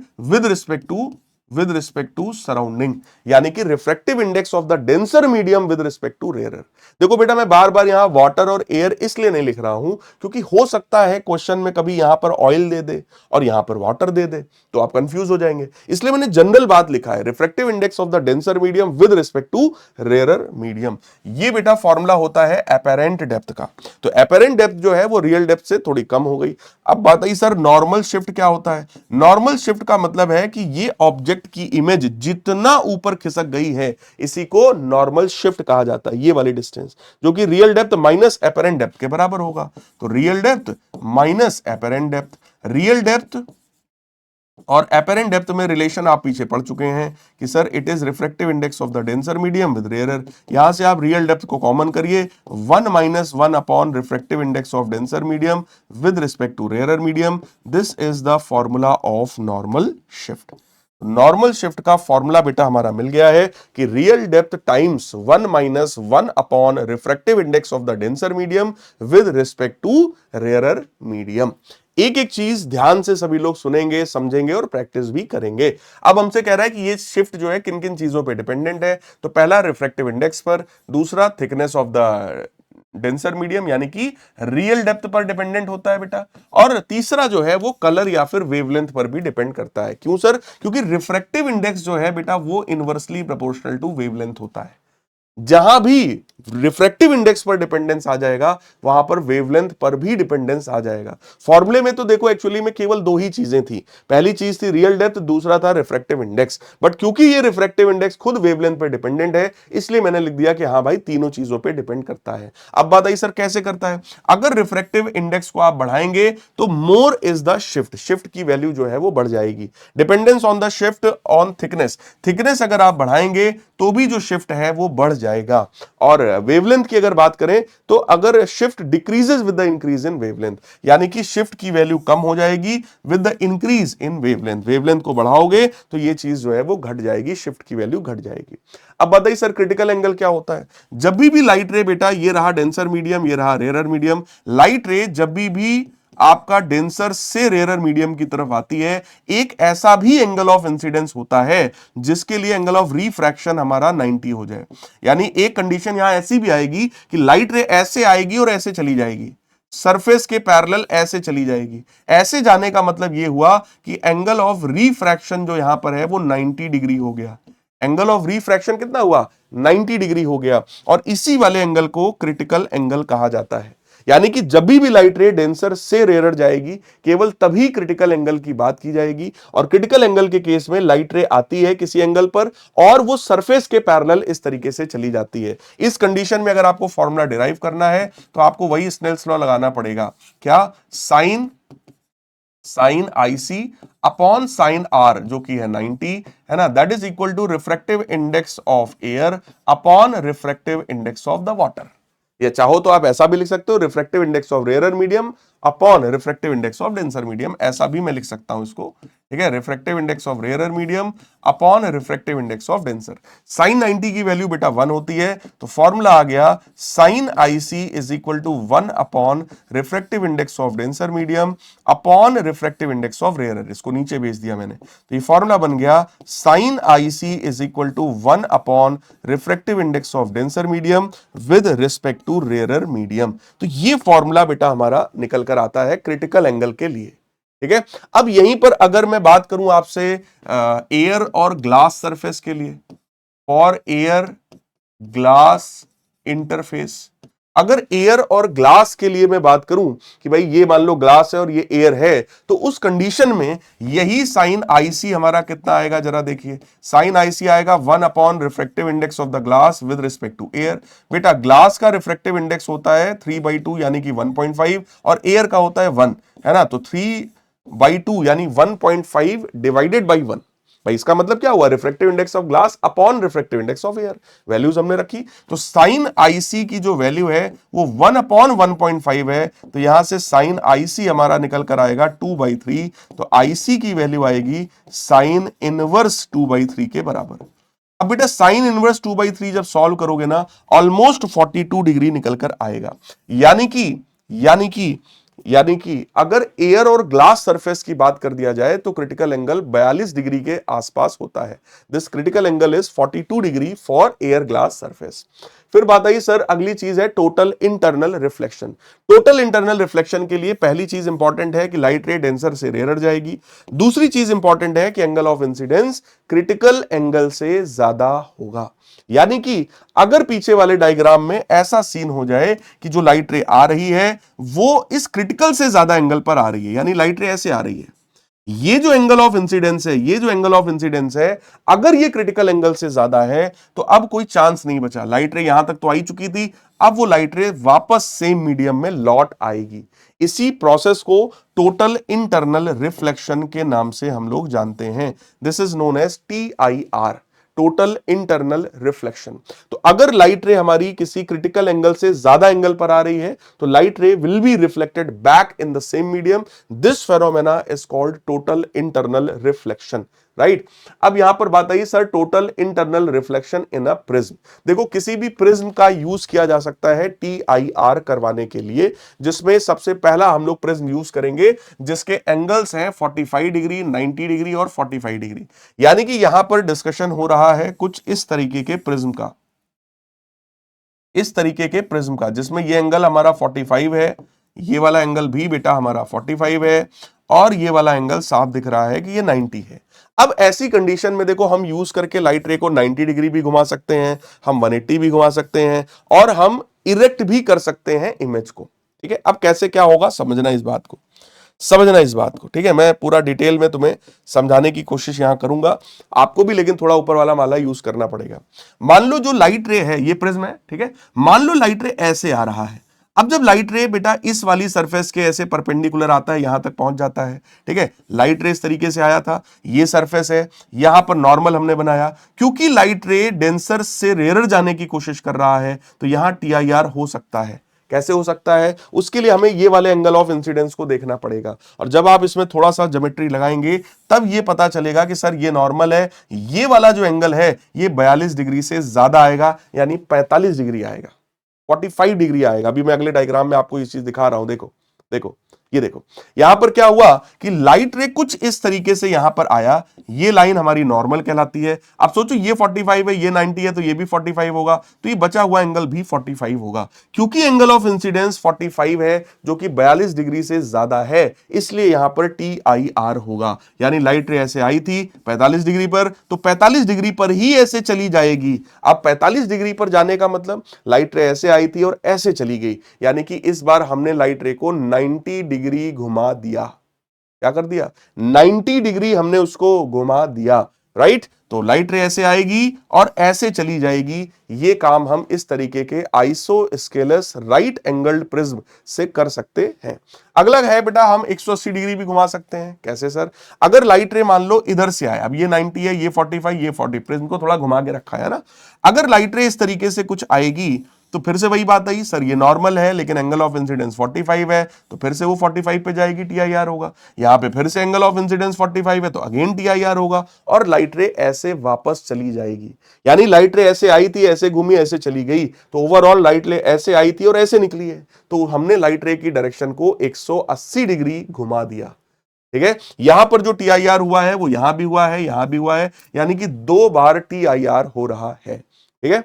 with respect to surrounding, यानी कि refractive index of the denser medium with respect to rarer. देखो बेटा मैं बार बार यहां वाटर और एयर इसलिए नहीं लिख रहा हूं क्योंकि हो सकता है क्वेश्चन में कभी यहां पर ऑयल दे दे और यहां पर वाटर दे दे, तो आप कंफ्यूज हो जाएंगे। इसलिए मैंने जनरल बात लिखा है, refractive index of the denser medium with respect to rarer medium. ये बेटा फॉर्मूला होता है एपेरेंट डेप्थ का। तो एपेरेंट डेप्थ जो है वो रियल डेप्थ से थोड़ी कम हो गई। अब बात आई सर नॉर्मल शिफ्ट क्या होता है? नॉर्मल शिफ्ट का मतलब है कि ये ऑब्जेक्ट की इमेज जितना ऊपर खिसक गई है इसी को नॉर्मल शिफ्ट कहा जाता है। ये वाली डिस्टेंस जो कि real depth minus apparent depth के बराबर होगा। तो real depth minus apparent depth, real depth और एपेरेंट डेप्थ में रिलेशन आप पीछे पढ़ चुके हैं कि sir it is refractive index of the denser medium with rarer. यहां से आप रियल डेप्थ को कॉमन करिए, 1 minus 1 upon refractive index of denser medium with respect to rarer medium. This is the formula of normal shift. Normal shift का formula बेटा हमारा मिल गया है कि real depth times 1 minus 1 upon refractive index of the denser medium with respect to rarer medium. एक एक चीज ध्यान से सभी लोग सुनेंगे, समझेंगे और प्रैक्टिस भी करेंगे। अब हमसे कह रहा है कि ये शिफ्ट जो है किन किन चीजों पे डिपेंडेंट है। तो पहला रिफ्रैक्टिव इंडेक्स पर, दूसरा thickness of the denser medium यानी कि रियल डेप्थ पर डिपेंडेंट होता है बेटा, और तीसरा जो है वो कलर या फिर वेवलेंथ पर भी डिपेंड करता है। क्यों सर? क्योंकि रिफ्रैक्टिव इंडेक्स जो है बेटा वो इनवर्सली प्रोपोर्शनल टू वेवलेंथ होता है। जहां भी रिफ्रैक्टिव इंडेक्स पर डिपेंडेंस आ जाएगा वहां पर वेवलेंथ पर भी डिपेंडेंस आ जाएगा। फॉर्मूले में तो देखो एक्चुअली में केवल दो ही चीजें थी, पहली चीज थी रियल डेप्थ, दूसरा था रिफ्रैक्टिव इंडेक्स। बट क्योंकि ये रिफ्रैक्टिव इंडेक्स खुद वेवलेंथ पर डिपेंडेंट है, इसलिए मैंने लिख दिया कि हाँ भाई तीनों चीजों पर डिपेंड करता है। अब बात आई सर कैसे करता है। अगर रिफ्रैक्टिव इंडेक्स को आप बढ़ाएंगे तो more is the shift, shift की वैल्यू जो है वो बढ़ जाएगी। Dependence on the shift on thickness, thickness अगर आप बढ़ाएंगे तो भी जो शिफ्ट है वो बढ़ जाएगा। और वेवलेंथ की अगर बात करें तो अगर shift decreases with the increase in wavelength, यानी कि शिफ्ट की वैल्यू कम हो जाएगी with the increase in wavelength, wavelength को बढ़ाओगे तो ये चीज जो है वो घट जाएगी, शिफ्ट की वैल्यू घट जाएगी। अब बताइए सर क्रिटिकल एंगल क्या होता है। जब भी लाइट रे, बेटा ये रहा डेंसर मीडियम, ये रहा रेयर मीडियम, लाइट रे जब भी आपका डेंसर से रेयर मीडियम की तरफ आती है, एक ऐसा भी एंगल ऑफ इंसिडेंस होता है जिसके लिए एंगल ऑफ रिफ्रैक्शन हमारा 90 हो जाए। यानी एक कंडीशन यहां ऐसी भी आएगी कि लाइट रे ऐसे आएगी और ऐसे चली जाएगी, सरफेस के पैरेलल ऐसे चली जाएगी। ऐसे जाने का मतलब यह हुआ कि एंगल ऑफ रिफ्रैक्शन जो यहां पर है वो 90 डिग्री हो गया। एंगल ऑफ रिफ्रैक्शन कितना हुआ, 90 डिग्री हो गया। और इसी वाले एंगल को क्रिटिकल एंगल कहा जाता है। यानी कि जब भी लाइट रे डेंसर से रेयर जाएगी, केवल तभी क्रिटिकल एंगल की बात की जाएगी। और क्रिटिकल एंगल के केस में लाइट रे आती है किसी एंगल पर और वो सरफेस के पैरेलल इस तरीके से चली जाती है। इस कंडीशन में अगर आपको फॉर्मूला डिराइव करना है तो आपको वही स्नेल्स लॉ लगाना पड़ेगा। क्या, sine I C upon sine R जो कि है 90, है ना, that is equal to refractive index of air upon refractive index of the water. या चाहो तो आप ऐसा भी लिख सकते हो, refractive index of rare medium upon refractive index of denser medium, ऐसा भी मैं लिख सकता हूं इसको। ठीक है, refractive index of rare medium upon refractive index of denser. Sign 90 की वैल्यू बेटा 1 होती है, तो फॉर्मूला आ गया sine I C is equal to 1 upon refractive index of denser medium upon refractive index of rare. इसको नीचे भेज दिया मैंने, तो ये फॉर्मूला बन गया sine I C is equal to 1 upon refractive index of denser medium with respect to rare medium. तो ये फॉर्मूला बेटा हमारा निकल कर आता है क्रिटिकल एंगल के लिए। ठीक है, अब यहीं पर अगर मैं बात करूं आपसे एयर और ग्लास सरफेस के लिए, फॉर एयर ग्लास इंटरफेस, अगर एयर और ग्लास के लिए मैं बात करूं कि भाई ये मान लो ग्लास है और ये एयर है, तो उस कंडीशन में यही साइन आईसी हमारा कितना आएगा, जरा देखिए। साइन आईसी आएगा 1 upon refractive index of the glass with respect to air. बेटा ग्लास का रिफ्रैक्टिव इंडेक्स होता है 3/2 यानी कि 1.5 और एयर का होता है 1, है ना, तो 3/2 यानी 1.5 डिवाइडेड बाई 1। भाई इसका मतलब क्या हुआ, refractive index of glass upon refractive index of air, values हमने रखी। तो साइन आईसी की जो वैल्यू है वो 1 अपॉन 1.5 है, तो यहां से साइन आईसी हमारा निकल कर आएगा 2/3। तो आईसी की वैल्यू आएगी साइन इनवर्स 2/3 के बराबर। अब बेटा साइन इनवर्स 2/3 जब सॉल्व करोगे ना, ऑलमोस्ट 42 डिग्री निकल कर आएगा। यानी कि अगर एयर और ग्लास सरफेस की बात कर दिया जाए तो क्रिटिकल एंगल 42 डिग्री के आसपास होता है। This critical angle is 42 degree for air glass surface. फिर बात आई सर अगली चीज है total internal reflection. Total internal reflection के लिए पहली चीज इंपॉर्टेंट है कि लाइट रे डेंसर से रेयर जाएगी। दूसरी चीज इंपॉर्टेंट है कि angle of incidence critical angle से ज्यादा होगा। यानी कि अगर पीछे वाले डायग्राम में ऐसा सीन हो जाए कि जो लाइट रे आ रही है वो इस क्रिटिकल से ज्यादा एंगल पर आ रही है, यानी लाइट रे ऐसे आ रही है, ये जो एंगल ऑफ इंसिडेंस है, अगर ये क्रिटिकल एंगल से ज्यादा है तो अब कोई चांस नहीं बचा। लाइट रे यहां तक तो आई चुकी थी, अब वो लाइट रे वापस सेम मीडियम में लौट आएगी। इसी प्रोसेस को टोटल इंटरनल रिफ्लेक्शन के नाम से हम लोग जानते हैं। This is known as TIR, total internal reflection. तो अगर लाइट रे हमारी किसी क्रिटिकल एंगल से ज्यादा एंगल पर आ रही है तो light ray will be reflected back in the same medium. This phenomena is called total internal reflection, right. अब यहां पर बात आई sir total internal reflection in a prism. देखो किसी भी प्रिज्म का यूज किया जा सकता है TIR करवाने के लिए, जिसमें सबसे पहला हम लोग प्रिज्म यूज करेंगे जिसके एंगल्स हैं 45 डिग्री, 90 डिग्री और 45 डिग्री। यानी कि यहां पर डिस्कशन हो रहा है कुछ इस तरीके के प्रिज्म का, जिसमें ये एंगल हमारा 45 है, ये वाला एंगल भी बेटा हमारा 45 है और ये वाला एंगल साफ दिख रहा है कि ये 90 है। अब ऐसी कंडीशन में देखो हम यूज करके लाइट रे को 90 डिग्री भी घुमा सकते हैं, हम 180 भी घुमा सकते हैं, और हम इरेक्ट भी कर सकते हैं इमेज को। ठीक है, अब कैसे क्या होगा समझना इस बात को, समझना इस बात को। ठीक है, मैं पूरा डिटेल में तुम्हें समझाने की कोशिश यहां करूंगा आपको भी, लेकिन थोड़ा ऊपर वाला माला यूज करना पड़ेगा। मान लो जो लाइट रे है ये प्रिज्म है, ठीक है, मान लो लाइट रे ऐसे आ रहा है। अब जब लाइट रे बेटा इस वाली सरफेस के ऐसे परपेंडिकुलर आता है, यहां तक पहुंच जाता है, ठीक है, लाइट रे इस तरीके से आया था, ये सरफेस है, यहां पर नॉर्मल हमने बनाया, क्योंकि लाइट रे डेंसर से रेयर जाने की कोशिश कर रहा है, तो यहां टीआईआर हो सकता है। कैसे हो सकता है, उसके लिए हमें ये वाले एंगल ऑफ इंसिडेंस को देखना पड़ेगा, और जब आप इसमें थोड़ा सा ज्योमेट्री लगाएंगे तब ये पता चलेगा कि सर ये नॉर्मल है, ये वाला जो एंगल है ये 42 डिग्री से ज्यादा आएगा, यानी 45 डिग्री आएगा, 45 डिग्री आएगा। अभी मैं अगले डायग्राम में आपको ये चीज दिखा रहा हूं, देखो देखो, ये देखो यहां पर क्या हुआ कि लाइट रे कुछ इस तरीके से यहां पर आया, ये लाइन हमारी नॉर्मल कहलाती है। अब सोचो ये 45 है, ये 90 है, तो ये भी 45 होगा, तो ये बचा हुआ एंगल भी 45 होगा, क्योंकि एंगल ऑफ इंसिडेंस 45 है जो कि 42 डिग्री से ज्यादा है, इसलिए यहां पर टी आई आर होगा। यानी लाइट रे ऐसे आई थी 45 डिग्री पर, तो 45 डिग्री पर ही ऐसे चली जाएगी। अब 45 डिग्री पर जाने का मतलब लाइट रे ऐसे आई थी और ऐसे चली गई, यानी कि इस बार हमने लाइट रे को 90 डिग्री घुमा दिया। क्या कर दिया, 90 डिग्री हमने उसको घुमा दिया, राइट। तो लाइट रे ऐसे आएगी और ऐसे चली जाएगी। ये काम हम इस तरीके के आइसोस्केलस राइट एंगल्ड प्रिज्म से कर सकते हैं। अगला है बेटा हम 180 डिग्री भी घुमा सकते हैं। कैसे सर, अगर लाइट रे मान लो इधर से आया, अब ये 90 है, ये 45, ये 40, प्रिज्म को थोड़ा घुमा के रखा है ना, अगर लाइट रे इस तरीके से कुछ आएगी तो फिर से वही बात आई, सर ये नॉर्मल है लेकिन एंगल ऑफ इंसिडेंस 45 है, तो फिर से वो 45 पे जाएगी, टीआईआर होगा। यहां पे फिर से एंगल ऑफ इंसिडेंस 45 है, तो अगेन टीआईआर होगा, और लाइट रे ऐसे वापस चली जाएगी। यानी लाइट रे ऐसे आई थी, ऐसे घूमी, ऐसे चली गई, तो ओवरऑल लाइट रे ऐसे आई थी और ऐसे निकली है, तो हमने लाइट रे की डायरेक्शन को 180 डिग्री घुमा दिया। ठीक है, यहां पर जो टीआईआर हुआ है वो यहां भी हुआ है, यहां भी हुआ है, यानी कि 2 बार टीआईआर हो रहा है। ठीक है,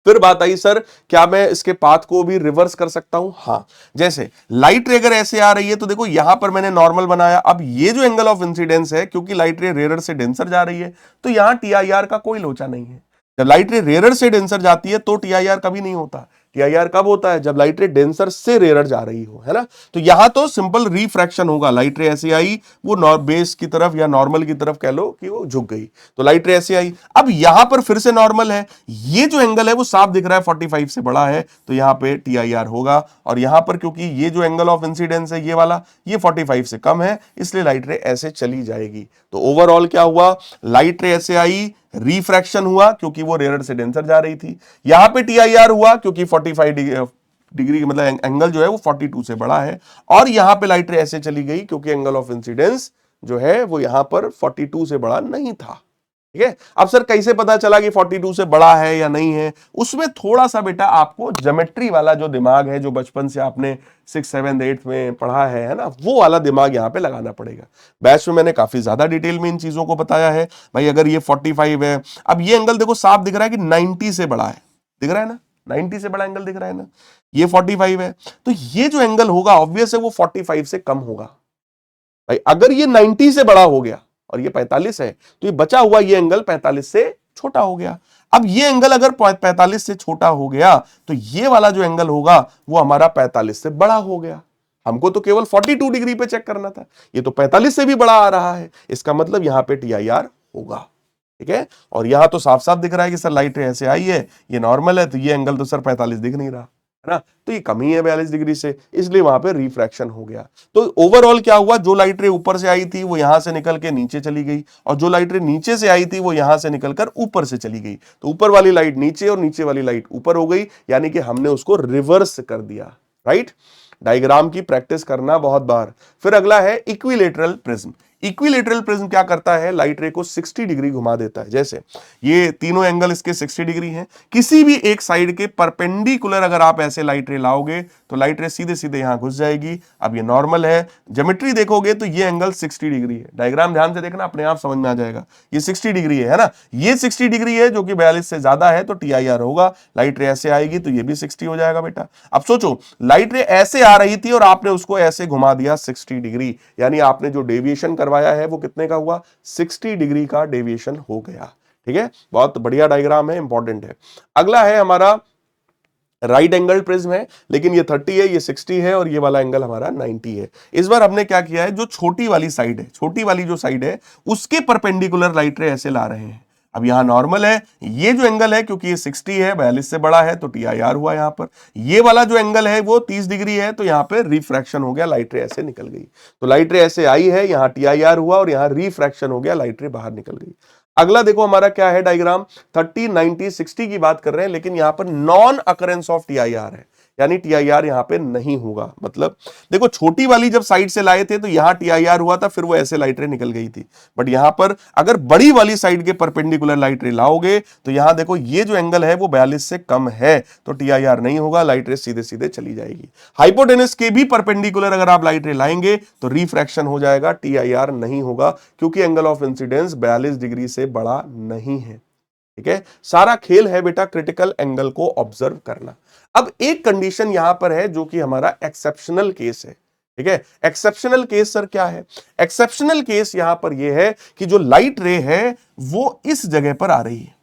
फिर बात आई सर क्या मैं इसके पाथ को भी रिवर्स कर सकता हूं? हाँ, जैसे लाइट रे अगर ऐसे आ रही है तो देखो यहां पर मैंने नॉर्मल बनाया, अब ये जो एंगल ऑफ इंसिडेंस है, क्योंकि लाइट रे रेयर से डेंसर जा रही है, तो यहां टीआईआर का कोई लोचा नहीं है। जब लाइट रे रेयर से डेंसर जाती है तो टीआईआर कभी नहीं होता। टीआईआर कब होता है, जब लाइट रे डेंसर से रेयर जा रही हो, है ना। तो यहां तो सिंपल रिफ्रैक्शन होगा, लाइट रे ऐसे आई, वो बेस की तरफ या नॉर्मल की तरफ कह लो कि वो झुक गई, तो लाइट रे ऐसे आई। अब यहां पर फिर से नॉर्मल है, ये जो एंगल है वो साफ दिख रहा है 45 से बड़ा है, तो यहां पे टीआईआर होगा, और यहां पर क्योंकि ये जो एंगल ऑफ इंसिडेंस है ये वाला, ये 45 से कम है, इसलिए लाइट रे ऐसे चली जाएगी। तो ओवरऑल क्या हुआ, लाइट रे ऐसे आई, रिफ्रैक्शन हुआ क्योंकि वो रेयर से डेंसर जा रही थी, यहां पे टीआईआर हुआ क्योंकि 45 डिग्री मतलब एंगल जो है वो 42 से बड़ा है, और यहां पे लाइट रे ऐसे चली गई क्योंकि एंगल ऑफ इंसिडेंस जो है वो यहां पर 42 से बड़ा नहीं था। ठीक है, अब सर कैसे पता चला कि 42 से बड़ा है या नहीं है, उसमें थोड़ा सा बेटा आपको ज्योमेट्री वाला जो दिमाग है, जो बचपन से आपने 6, 7, 8 में पढ़ा है ना, वो वाला दिमाग यहां पे लगाना पड़ेगा। बैच में मैंने काफी ज्यादा डिटेल में इन चीजों को बताया है। भाई अगर ये 45 है, अब ये एंगल देखो साफ दिख रहा है कि 90 से बड़ा है, दिख रहा है ना, 90 से बड़ा एंगल दिख रहा है ना, ये 45 है, तो ये जो एंगल होगा ऑब्वियस है वो 45 से कम होगा। भाई अगर ये 90 से बड़ा हो गया और ये 45 है, तो ये बचा हुआ ये एंगल 45 से छोटा हो गया। अब ये एंगल अगर 45 से छोटा हो गया तो ये वाला जो एंगल होगा वो हमारा 45 से बड़ा हो गया। हमको तो केवल 42 डिग्री पे चेक करना था, ये तो 45 से भी बड़ा आ रहा है, इसका मतलब यहां पे टीआईआर होगा। ठीक है, और यहां तो साफ साफ दिख रहा है कि सर लाइट ऐसे आई है, ये नॉर्मल है, तो ये एंगल तो सर 45 दिख नहीं रहा है ना, तो ये कम ही है 42 डिग्री से, इसलिए वहां पे रिफ्रैक्शन हो गया। तो ओवरऑल क्या हुआ, जो लाइट रे ऊपर से आई थी वो यहां से निकल के नीचे चली गई, और जो लाइट रे नीचे से आई थी वो यहां से निकलकर ऊपर से चली गई, तो ऊपर वाली लाइट नीचे और नीचे वाली लाइट ऊपर हो गई, यानी कि हमने उसको रिवर्स कर दिया। राइट, डायग्राम की प्रैक्टिस करना बहुत बार। फिर अगला है इक्विलेटरल प्रिज्म। इक्विलेटरल प्रिज्म क्या करता है, लाइट रे को 60 डिग्री घुमा देता है। जैसे ये तीनों एंगल इसके 60 डिग्री हैं, किसी भी एक साइड के परपेंडिकुलर अगर आप ऐसे लाइट रे लाओगे तो लाइट रे सीधे सीधे यहां घुस जाएगी। अब ये नॉर्मल है, ज्योमेट्री देखोगे तो ये एंगल 60 डिग्री है, डायग्राम ध्यान से देखना अपने आप समझ में आ जाएगा, ये 60 डिग्री है ना, ये 60 डिग्री है जो कि 42 से ज्यादा है, तो टीआईआर होगा। लाइट रे ऐसे आएगी तो ये भी 60 हो जाएगा बेटा। अब सोचो लाइट रे ऐसे आ रही थी और आपने उसको ऐसे घुमा दिया 60 डिग्री, यानी आपने जो डेविएशन करवाया है वो कितने का हुआ, 60 डिग्री का डेविएशन हो गया। ठीक है, बहुत बढ़िया डायग्राम है, इंपॉर्टेंट है। अगला है हमारा राइट एंगल प्रिज्म है, लेकिन ये 30 है, ये 60 है और ये वाला एंगल हमारा 90 है। इस बार हमने क्या किया है, जो छोटी वाली साइड है, छोटी वाली जो साइड है उसके परपेंडिकुलर लाइट रे ऐसे ला रहे हैं। अब यहां नॉर्मल है, ये जो एंगल है क्योंकि ये 60 है, 42 से बड़ा है तो TIR हुआ यहां पर। ये वाला जो एंगल है वो 30 डिग्री है तो यहां पे रिफ्रैक्शन हो गया, लाइट रे ऐसे निकल गई। तो लाइट रे ऐसे आई है, यहां TIR हुआ और यहां रिफ्रैक्शन हो गया, लाइट रे बाहर निकल गई। अगला देखो हमारा क्या है डायग्राम, 30, 90, 60 की बात कर रहे हैं, लेकिन यहां पर नॉन अकरेंस ऑफ TIR है, यानी TIR यहां पे नहीं होगा। मतलब देखो छोटी वाली जब साइड से लाए थे तो यहां TIR हुआ था, फिर वो ऐसे लाइट रे निकल गई थी। बट यहां पर अगर बड़ी वाली साइड के परपेंडिकुलर लाइट रे लाओगे तो यहां देखो ये जो एंगल है वो 42 से कम है तो TIR नहीं होगा, लाइट रे सीधे सीधे चली जाएगी। हाइपोटेनस के भी परपेंडिकुलर अगर आप लाइट रे लाएंगे तो रिफ्रैक्शन हो जाएगा, TIR नहीं होगा क्योंकि एंगल ऑफ इंसिडेंस 42 डिग्री से बड़ा नहीं है। ठीक है, सारा खेल है बेटा क्रिटिकल एंगल को ऑब्जर्व करना। अब एक कंडीशन यहां पर है जो कि हमारा एक्सेप्शनल केस है। ठीक है, एक्सेप्शनल केस सर क्या है, एक्सेप्शनल केस यहां पर यह है कि जो लाइट रे है वो इस जगह पर आ रही है।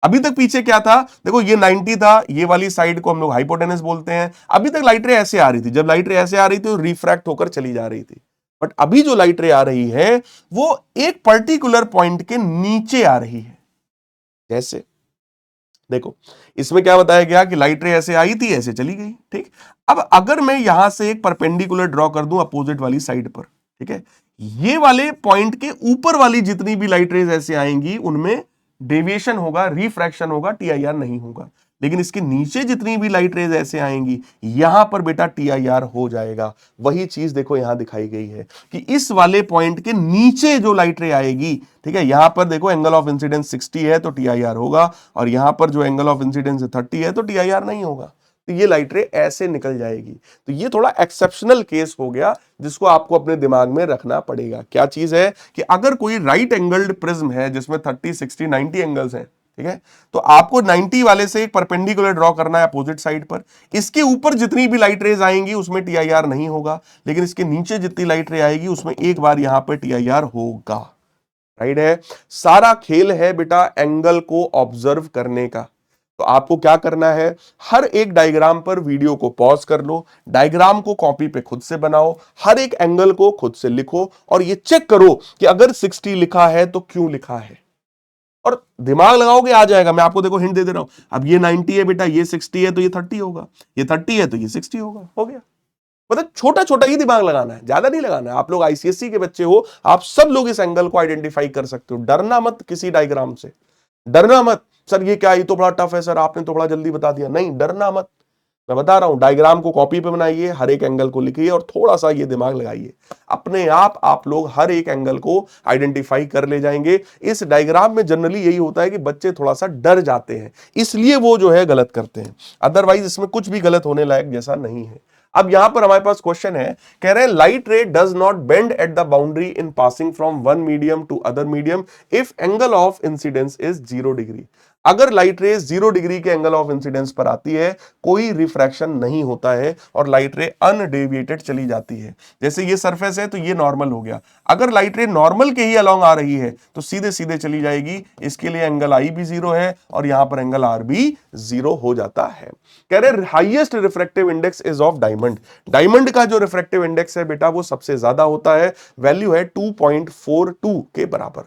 अभी तक पीछे क्या था, देखो ये 90 था, ये वाली साइड को हम लोग हाइपोटेनस बोलते हैं। अभी तक लाइट रे ऐसे आ रही थी, जब लाइट रे ऐसे आ रही थी तो रिफ्रैक्ट होकर चली जा रही थी। बट अभी जो लाइट रे आ रही है वो एक पर्टिकुलर पॉइंट के नीचे आ रही है। जैसे देखो इसमें क्या बताया गया कि लाइट रे ऐसे आई थी, ऐसे चली गई। ठीक, अब अगर मैं यहां से एक परपेंडिकुलर ड्रॉ कर दूं अपोजिट वाली साइड पर, ठीक है, ये वाले पॉइंट के ऊपर वाली जितनी भी लाइट रेज ऐसे आएंगी उनमें डेविएशन होगा, रिफ्रैक्शन होगा, TIR नहीं होगा। लेकिन इसके नीचे जितनी भी लाइट रेज ऐसे आएंगी यहां पर बेटा TIR हो जाएगा। वही चीज देखो यहां दिखाई गई है कि इस वाले पॉइंट के नीचे जो लाइट रे आएगी, ठीक है, यहां पर देखो एंगल ऑफ इंसिडेंस 60 है तो TIR होगा और यहां पर जो एंगल ऑफ इंसिडेंस 30 है तो TIR नहीं होगा। तो ये लाइट रे ऐसे निकल जाएगी। तो ये थोड़ा एक्सेप्शनल केस हो गया जिसको आपको अपने दिमाग में रखना पड़ेगा। क्या चीज है कि अगर कोई राइट एंगल्ड प्रिज्म है जिसमें 30, 60, 90 एंगल्स हैं, ठीक है, तो आपको 90 वाले से एक परपेंडिकुलर ड्रॉ करना है अपोजिट साइड पर। इसके ऊपर जितनी भी लाइट रेज आएंगी उसमें TIR नहीं होगा, लेकिन इसके नीचे जितनी लाइट रे आएगी उसमें एक बार यहां पर TIR होगा। राइट है, सारा खेल है बेटा एंगल को ऑब्जर्व करने का। तो आपको क्या करना है, हर एक डायग्राम पर वीडियो को पॉज कर लो, डायग्राम को कॉपी पे खुद से बनाओ, हर एक एंगल को खुद से लिखो और ये चेक करो कि अगर 60 लिखा है तो क्यों लिखा है, और दिमाग लगाओगे आ जाएगा। मैं आपको देखो हिंट दे रहा हूं, अब ये 90 है बेटा, ये 60 है तो ये 30 होगा, ये 30 है तो ये 60 होगा, हो गया। मतलब छोटा छोटा ही दिमाग लगाना है, ज्यादा नहीं लगाना है। आप लोग ICSE के बच्चे हो, आप सब लोग इस एंगल को आइडेंटिफाई कर सकते हो। डरना मत किसी डायग्राम से, डरना मत सर ये क्या, ये तो बड़ा टफ है सर, आपने तो बड़ा जल्दी बता दिया। नहीं, डरना मत, मैं बता रहा हूं डायग्राम को कॉपी पे बनाइए, हर एक एंगल को लिखिए और थोड़ा सा ये दिमाग लगाइए, अपने आप लोग हर एक एंगल को आइडेंटिफाई कर ले जाएंगे। इस डायग्राम में जनरली यही होता है कि बच्चे थोड़ा सा डर जाते हैं, इसलिए वो जो है गलत करते हैं, अदरवाइज इसमें कुछ भी गलत होने लायक जैसा नहीं है। अब यहां पर हमारे पास क्वेश्चन है, कह रहे हैं light ray does not bend at the boundary in passing from one medium to other medium if angle of incidence is 0 degree. अगर लाइट रे 0 डिग्री के एंगल ऑफ इंसिडेंस पर आती है, कोई रिफ्रैक्शन नहीं होता है और लाइट रे अनडेविएटेड चली जाती है। जैसे ये सरफेस है तो ये नॉर्मल हो गया, अगर लाइट रे नॉर्मल के ही अलोंग आ रही है तो सीधे सीधे चली जाएगी। इसके लिए एंगल I भी 0 है और यहां पर एंगल R भी 0 हो जाता है। कह रहे highest refractive index is of diamond. Diamond का जो रिफ्रैक्टिव इंडेक्स है बेटा वो सबसे ज्यादा होता है, वैल्यू है 2.42 के बराबर।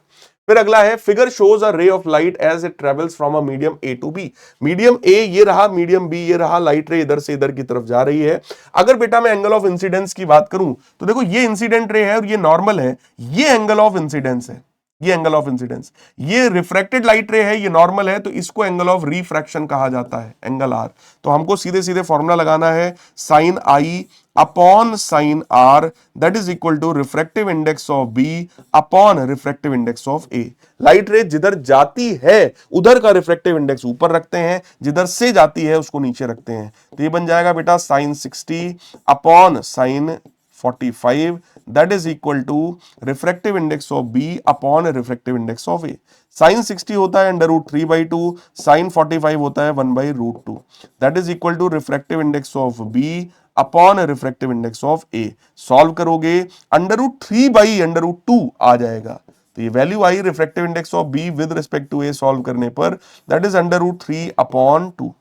फिर अगला है, figure shows a ray of light as it travels from a medium A to B। Medium A ये रहा, मीडियम B ये रहा, लाइट रे इधर से इधर की तरफ जा रही है। अगर बेटा मैं एंगल ऑफ इंसिडेंस की बात करूं तो देखो ये इंसिडेंट रे है और ये नॉर्मल है, ये एंगल ऑफ इंसिडेंस है, ये एंगल ऑफ इंसिडेंस, ये रिफ्रैक्टेड लाइट रे है, ये नॉर्मल है, तो इसको एंगल ऑफ रिफ्रैक्शन कहा जाता है, एंगल R। तो हमको सीधे सीधे फॉर्मूला लगाना है, sine I upon sine R that is equal to refractive index of B upon refractive index of A। Light ray जिधर जाती है उधर का रिफ्रैक्टिव इंडेक्स ऊपर रखते हैं, जिधर से जाती है उसको नीचे रखते हैं। तो ये बन जाएगा बेटा sine 60 upon sine 45 that is equal to refractive index of B upon refractive index of A। sin 60 होता है √3/2, sin 45 होता है 1/√2 that is equal to refractive index of B upon refractive index of A. Solve करोगे √3/√2 आ जाएगा, तो ये value आई refractive index of B with respect to A solve करने पर, दैट इज √3/2,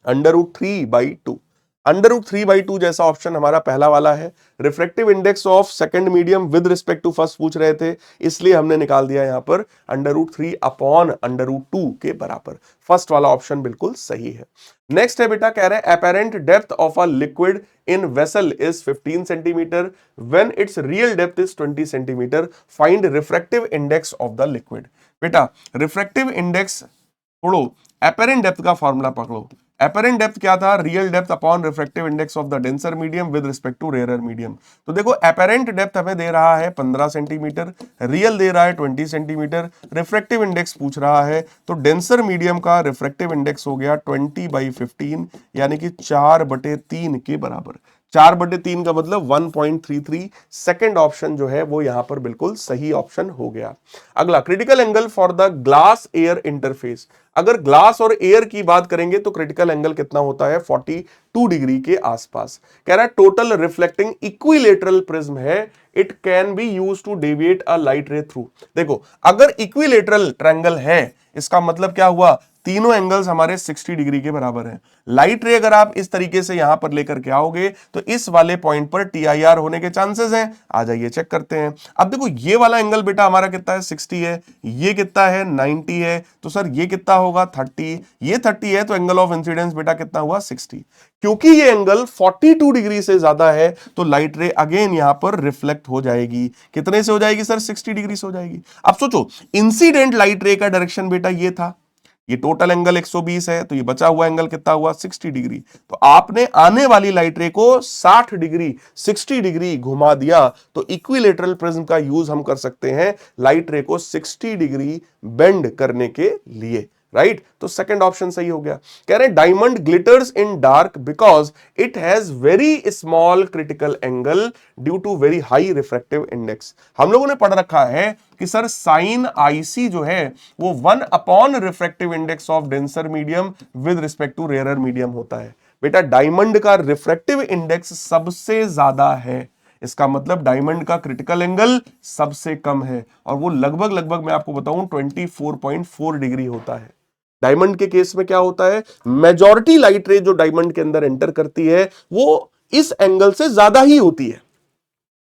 √3/2। √3/2 जैसा ऑप्शन हमारा पहला वाला है। Refractive index of second medium with respect to first पूछ रहे थे, इसलिए हमने निकाल दिया यहां पर √3/√2 के बराबर। फर्स्ट वाला ऑप्शन बिल्कुल सही है। नेक्स्ट है बेटा, कह रहे हैं apparent depth of a liquid in vessel is 15 centimetre when its real depth is 20 centimetre, find refractive index of the liquid. बेटा रिफ्रैक्टिव इंडेक्स छोड़ो, अपेरेंट डेप्थ का फॉर्मूला पकड़ो। अपेरेंट डेप्थ क्या था? Real depth upon refractive index of the denser medium with respect to rare medium. तो देखो apparent depth हमें दे रहा है 15 सेंटीमीटर, रियल दे रहा है 20 सेंटीमीटर, रिफ्रैक्टिव इंडेक्स पूछ रहा है, तो डेंसर मीडियम का रिफ्रैक्टिव इंडेक्स हो गया 20/15 यानी कि 4/3 के बराबर। 4/3 का मतलब 1.33। सेकेंड ऑप्शन जो है वो यहां पर बिल्कुल सही ऑप्शन हो गया। अगला, critical angle for the glass air interface. अगर ग्लास और एयर की बात करेंगे तो क्रिटिकल एंगल कितना होता है? 42 डिग्री के आसपास। कह रहा है टोटल रिफ्लेक्टिंग इक्विलेटरल प्रिज्म है, it can be use to deviate a light ray through. देखो अगर इक्विलेटरल ट्रायंगल है, इसका मतलब क्या हुआ? तीनों एंगल्स हमारे 60 डिग्री के बराबर हैं। लाइट रे अगर आप इस तरीके से यहां पर लेकर के आओगे तो इस वाले पॉइंट पर TIR होने के चांसेस हैं। आ जाइए चेक करते हैं। अब देखो ये वाला एंगल बेटा हमारा कितना है? 60 है। ये कितना है? 90 है। तो सर ये कितना होगा? 30। ये 30 है तो एंगल ऑफ इंसिडेंस बेटा कितना हुआ? 60। क्योंकि ये एंगल 42 डिग्री से ज्यादा है तो लाइट रे अगेन यहां पर रिफ्लेक्ट हो जाएगी। कितने से हो जाएगी सर? 60 डिग्री से हो जाएगी। अब सोचो इंसिडेंट लाइट रे का डायरेक्शन बेटा ये था, ये टोटल एंगल 120 है, तो ये बचा हुआ एंगल कितना हुआ? 60 डिग्री। तो आपने आने वाली लाइट रे को 60 डिग्री 60 डिग्री घुमा दिया, तो इक्विलेटरल प्रिज्म का यूज हम कर सकते हैं लाइट रे को 60 डिग्री बेंड करने के लिए, राइट? तो सेकंड ऑप्शन सही हो गया। कह रहे हैं diamond glitters in dark because it has very small critical angle due to very high refractive index. हम लोगों ने पढ़ रखा है कि सर साइन IC जो है वो 1 refractive index of denser medium with respect to rare medium होता है। बेटा डायमंड का रिफ्रैक्टिव इंडेक्स सबसे ज्यादा है, इसका मतलब डायमंड का क्रिटिकल एंगल सबसे कम है, और वो लगभग मैं आपको बताऊं 24.4 डिग्री होता है। डायमंड के केस में क्या होता है? मेजॉरिटी लाइट रे जो डायमंड के अंदर एंटर करती है वो इस एंगल से ज्यादा ही होती है।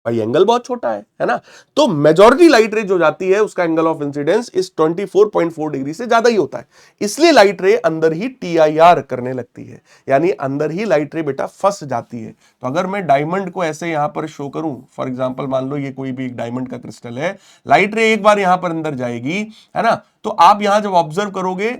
भाई एंगल बहुत छोटा है ना? तो मेजॉरिटी लाइट रे जो जाती है उसका एंगल ऑफ इंसिडेंस इस 24.4 डिग्री से ज्यादा ही होता है, इसलिए लाइट रे अंदर ही TIR करने लगती है, यानी अंदर ही लाइट रे बेटा फंस जाती है। तो अगर मैं डायमंड को ऐसे यहां पर शो करूं, फॉर एग्जांपल मान लो ये कोई भी एक डायमंड का क्रिस्टल है, लाइट रे एक बार यहां पर अंदर जाएगी, है ना? तो आप यहां जब ऑब्जर्व करोगे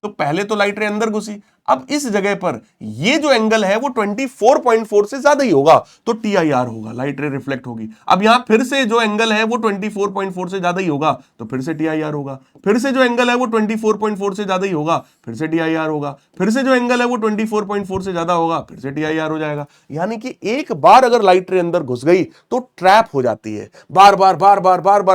तो पहले तो लाइट रे अंदर घुसी, अब इस जगह पर ये जो एंगल है वो 24.4 से ज्यादा ही होगा, तो TIR होगा, लाइट रे रिफ्लेक्ट होगी। अब यहां फिर से जो एंगल है वो 24.4 से ज्यादा ही होगा, तो फिर से TIR होगा। फिर से जो एंगल है वो 24.4 से ज्यादा ही होगा, फिर से TIR होगा। फिर से जो एंगल है वो 24.4 से ज्यादा होगा, फिर से TIR हो जाएगा। यानी कि एक बार अगर लाइट रे अंदर घुस गई तो ट्रैप हो जाती है, बार बार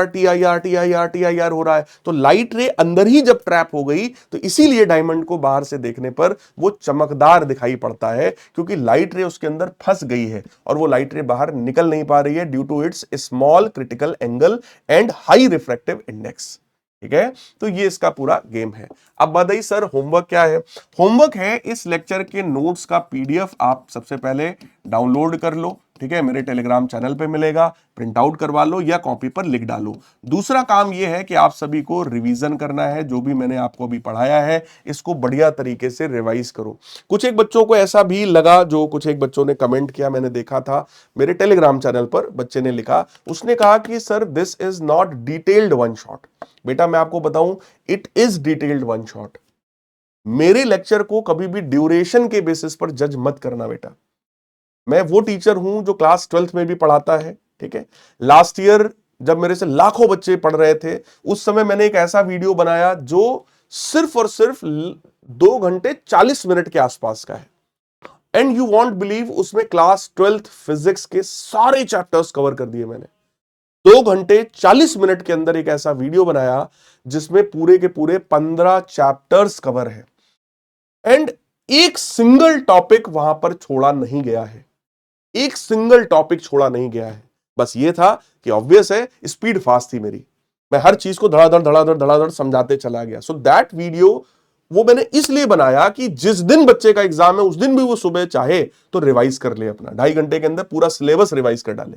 TIR हो रहा है। तो लाइट रे अंदर ही जब ट्रैप हो गई तो इसीलिए डायमंड को बाहर से देखने पर वो चमकदार दिखाई पड़ता है, क्योंकि लाइट रे उसके अंदर फंस गई है और वो लाइट रे बाहर निकल नहीं पा रही है due to its small critical angle and high refractive index. ठीक है, तो ये इसका पूरा गेम है। अब बताइए सर होमवर्क क्या है? होमवर्क है इस लेक्चर के नोट्स का PDF आप सबसे पहले डाउनलोड कर लो, ठीक है, मेरे टेलीग्राम चैनल पे मिलेगा, प्रिंट आउट करवा लो या कॉपी पर लिख डालो। दूसरा काम यह है कि आप सभी को रिवीजन करना है, जो भी मैंने आपको अभी पढ़ाया है इसको बढ़िया तरीके से रिवाइज करो। कुछ एक बच्चों को ऐसा भी लगा, जो कुछ एक बच्चों ने कमेंट किया, मैंने देखा था मेरे टेलीग्राम चैनल पर, बच्चे ने लिखा, उसने कहा कि sir this is not detailed one shot. बेटा मैं आपको बताऊं, it is detailed one shot. मेरे लेक्चर को कभी भी ड्यूरेशन के बेसिस पर जज मत करना बेटा। मैं वो टीचर हूं जो क्लास 12th में भी पढ़ाता है, ठीक है। लास्ट ईयर जब मेरे से लाखों बच्चे पढ़ रहे थे, उस समय मैंने एक ऐसा वीडियो बनाया जो सिर्फ और सिर्फ 2 घंटे 40 मिनट के आसपास का है, एंड यू वॉन्ट बिलीव उसमें क्लास 12th फिजिक्स के सारे चैप्टर्स कवर कर दिए मैंने। 2 घंटे 40 मिनट के अंदर एक ऐसा वीडियो बनाया जिसमें पूरे के पूरे 15 चैप्टर्स कवर है। एंड एक सिंगल टॉपिक वहां पर छोड़ा नहीं गया है, एक सिंगल टॉपिक छोड़ा नहीं गया है। बस ये था कि ऑब्वियस है स्पीड फास्ट थी मेरी, मैं हर चीज को धड़ाधड़ धड़ाधड़ धड़ाधड़ समझाते चला गया। सो दैट वीडियो वो मैंने इसलिए बनाया कि जिस दिन बच्चे का एग्जाम है उस दिन भी वो सुबह चाहे तो रिवाइज कर ले, अपना 2.5 घंटे के अंदर पूरा सिलेबस रिवाइज कर डाले,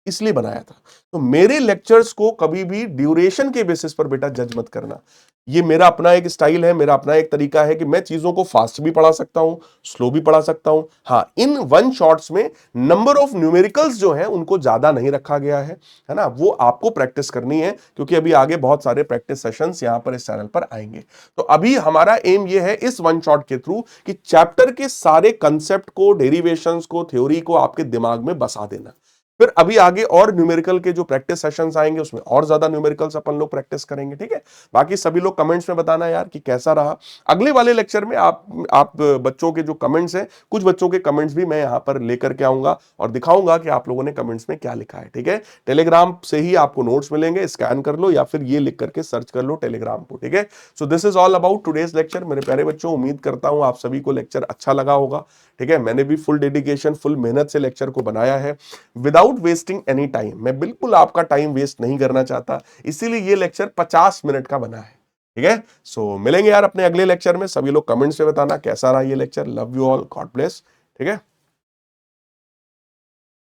इसलिए बनाया था। तो मेरे लेक्चर्स को कभी भी ड्यूरेशन के बेसिस पर बेटा जज मत करना। ये मेरा अपना एक स्टाइल है, मेरा अपना एक तरीका है कि मैं चीजों को फास्ट भी पढ़ा सकता हूं, स्लो भी पढ़ा सकता हूं। हाँ, इन वन शॉट्स में नंबर ऑफ न्यूमेरिकल्स जो है उनको ज्यादा नहीं रखा गया है ना, वो आपको प्रैक्टिस करनी है क्योंकि अभी आगे बहुत सारे प्रैक्टिस सेशंस यहां पर इस चैनल पर आएंगे। तो अभी हमारा एम ये है इस वन शॉट के थ्रू कि चैप्टर के सारे कंसेप्ट को, डेरिवेशंस को, थ्योरी को आपके दिमाग में बसा देना। फिर अभी आगे और न्यूमेरिकल के जो प्रैक्टिस सेशंस आएंगे उसमें और ज्यादा न्यूमेरिकल्स अपन लोग प्रैक्टिस करेंगे, ठीक है। बाकी सभी लोग कमेंट्स में बताना यार कि कैसा रहा। अगले वाले लेक्चर में आप बच्चों के जो कमेंट्स हैं, कुछ बच्चों के कमेंट्स भी मैं यहां पर लेकर के आऊंगा और दिखाऊंगा कि आप लोगों ने कमेंट्स में क्या लिखा है, ठीक है। टेलीग्राम से ही आपको नोट्स मिलेंगे, स्कैन कर लो या फिर ये लिख करके सर्च कर लो टेलीग्राम को, ठीक है। So this is all about today's lecture. मेरे प्यारे बच्चों, उम्मीद करता हूं आप सभी को लेक्चर अच्छा लगा होगा, ठीक है। मैंने भी फुल डेडिकेशन, फुल मेहनत से लेक्चर को बनाया है विदाउट वेस्टिंग एनी टाइम। मैं बिल्कुल आपका टाइम वेस्ट नहीं करना चाहता, इसीलिए ये लेक्चर 50 मिनट का बना है, ठीक है। सो मिलेंगे यार अपने अगले लेक्चर में। सभी लोग कमेंट्स में बताना कैसा रहा ये lecture. Love you all, God bless, ठीक है।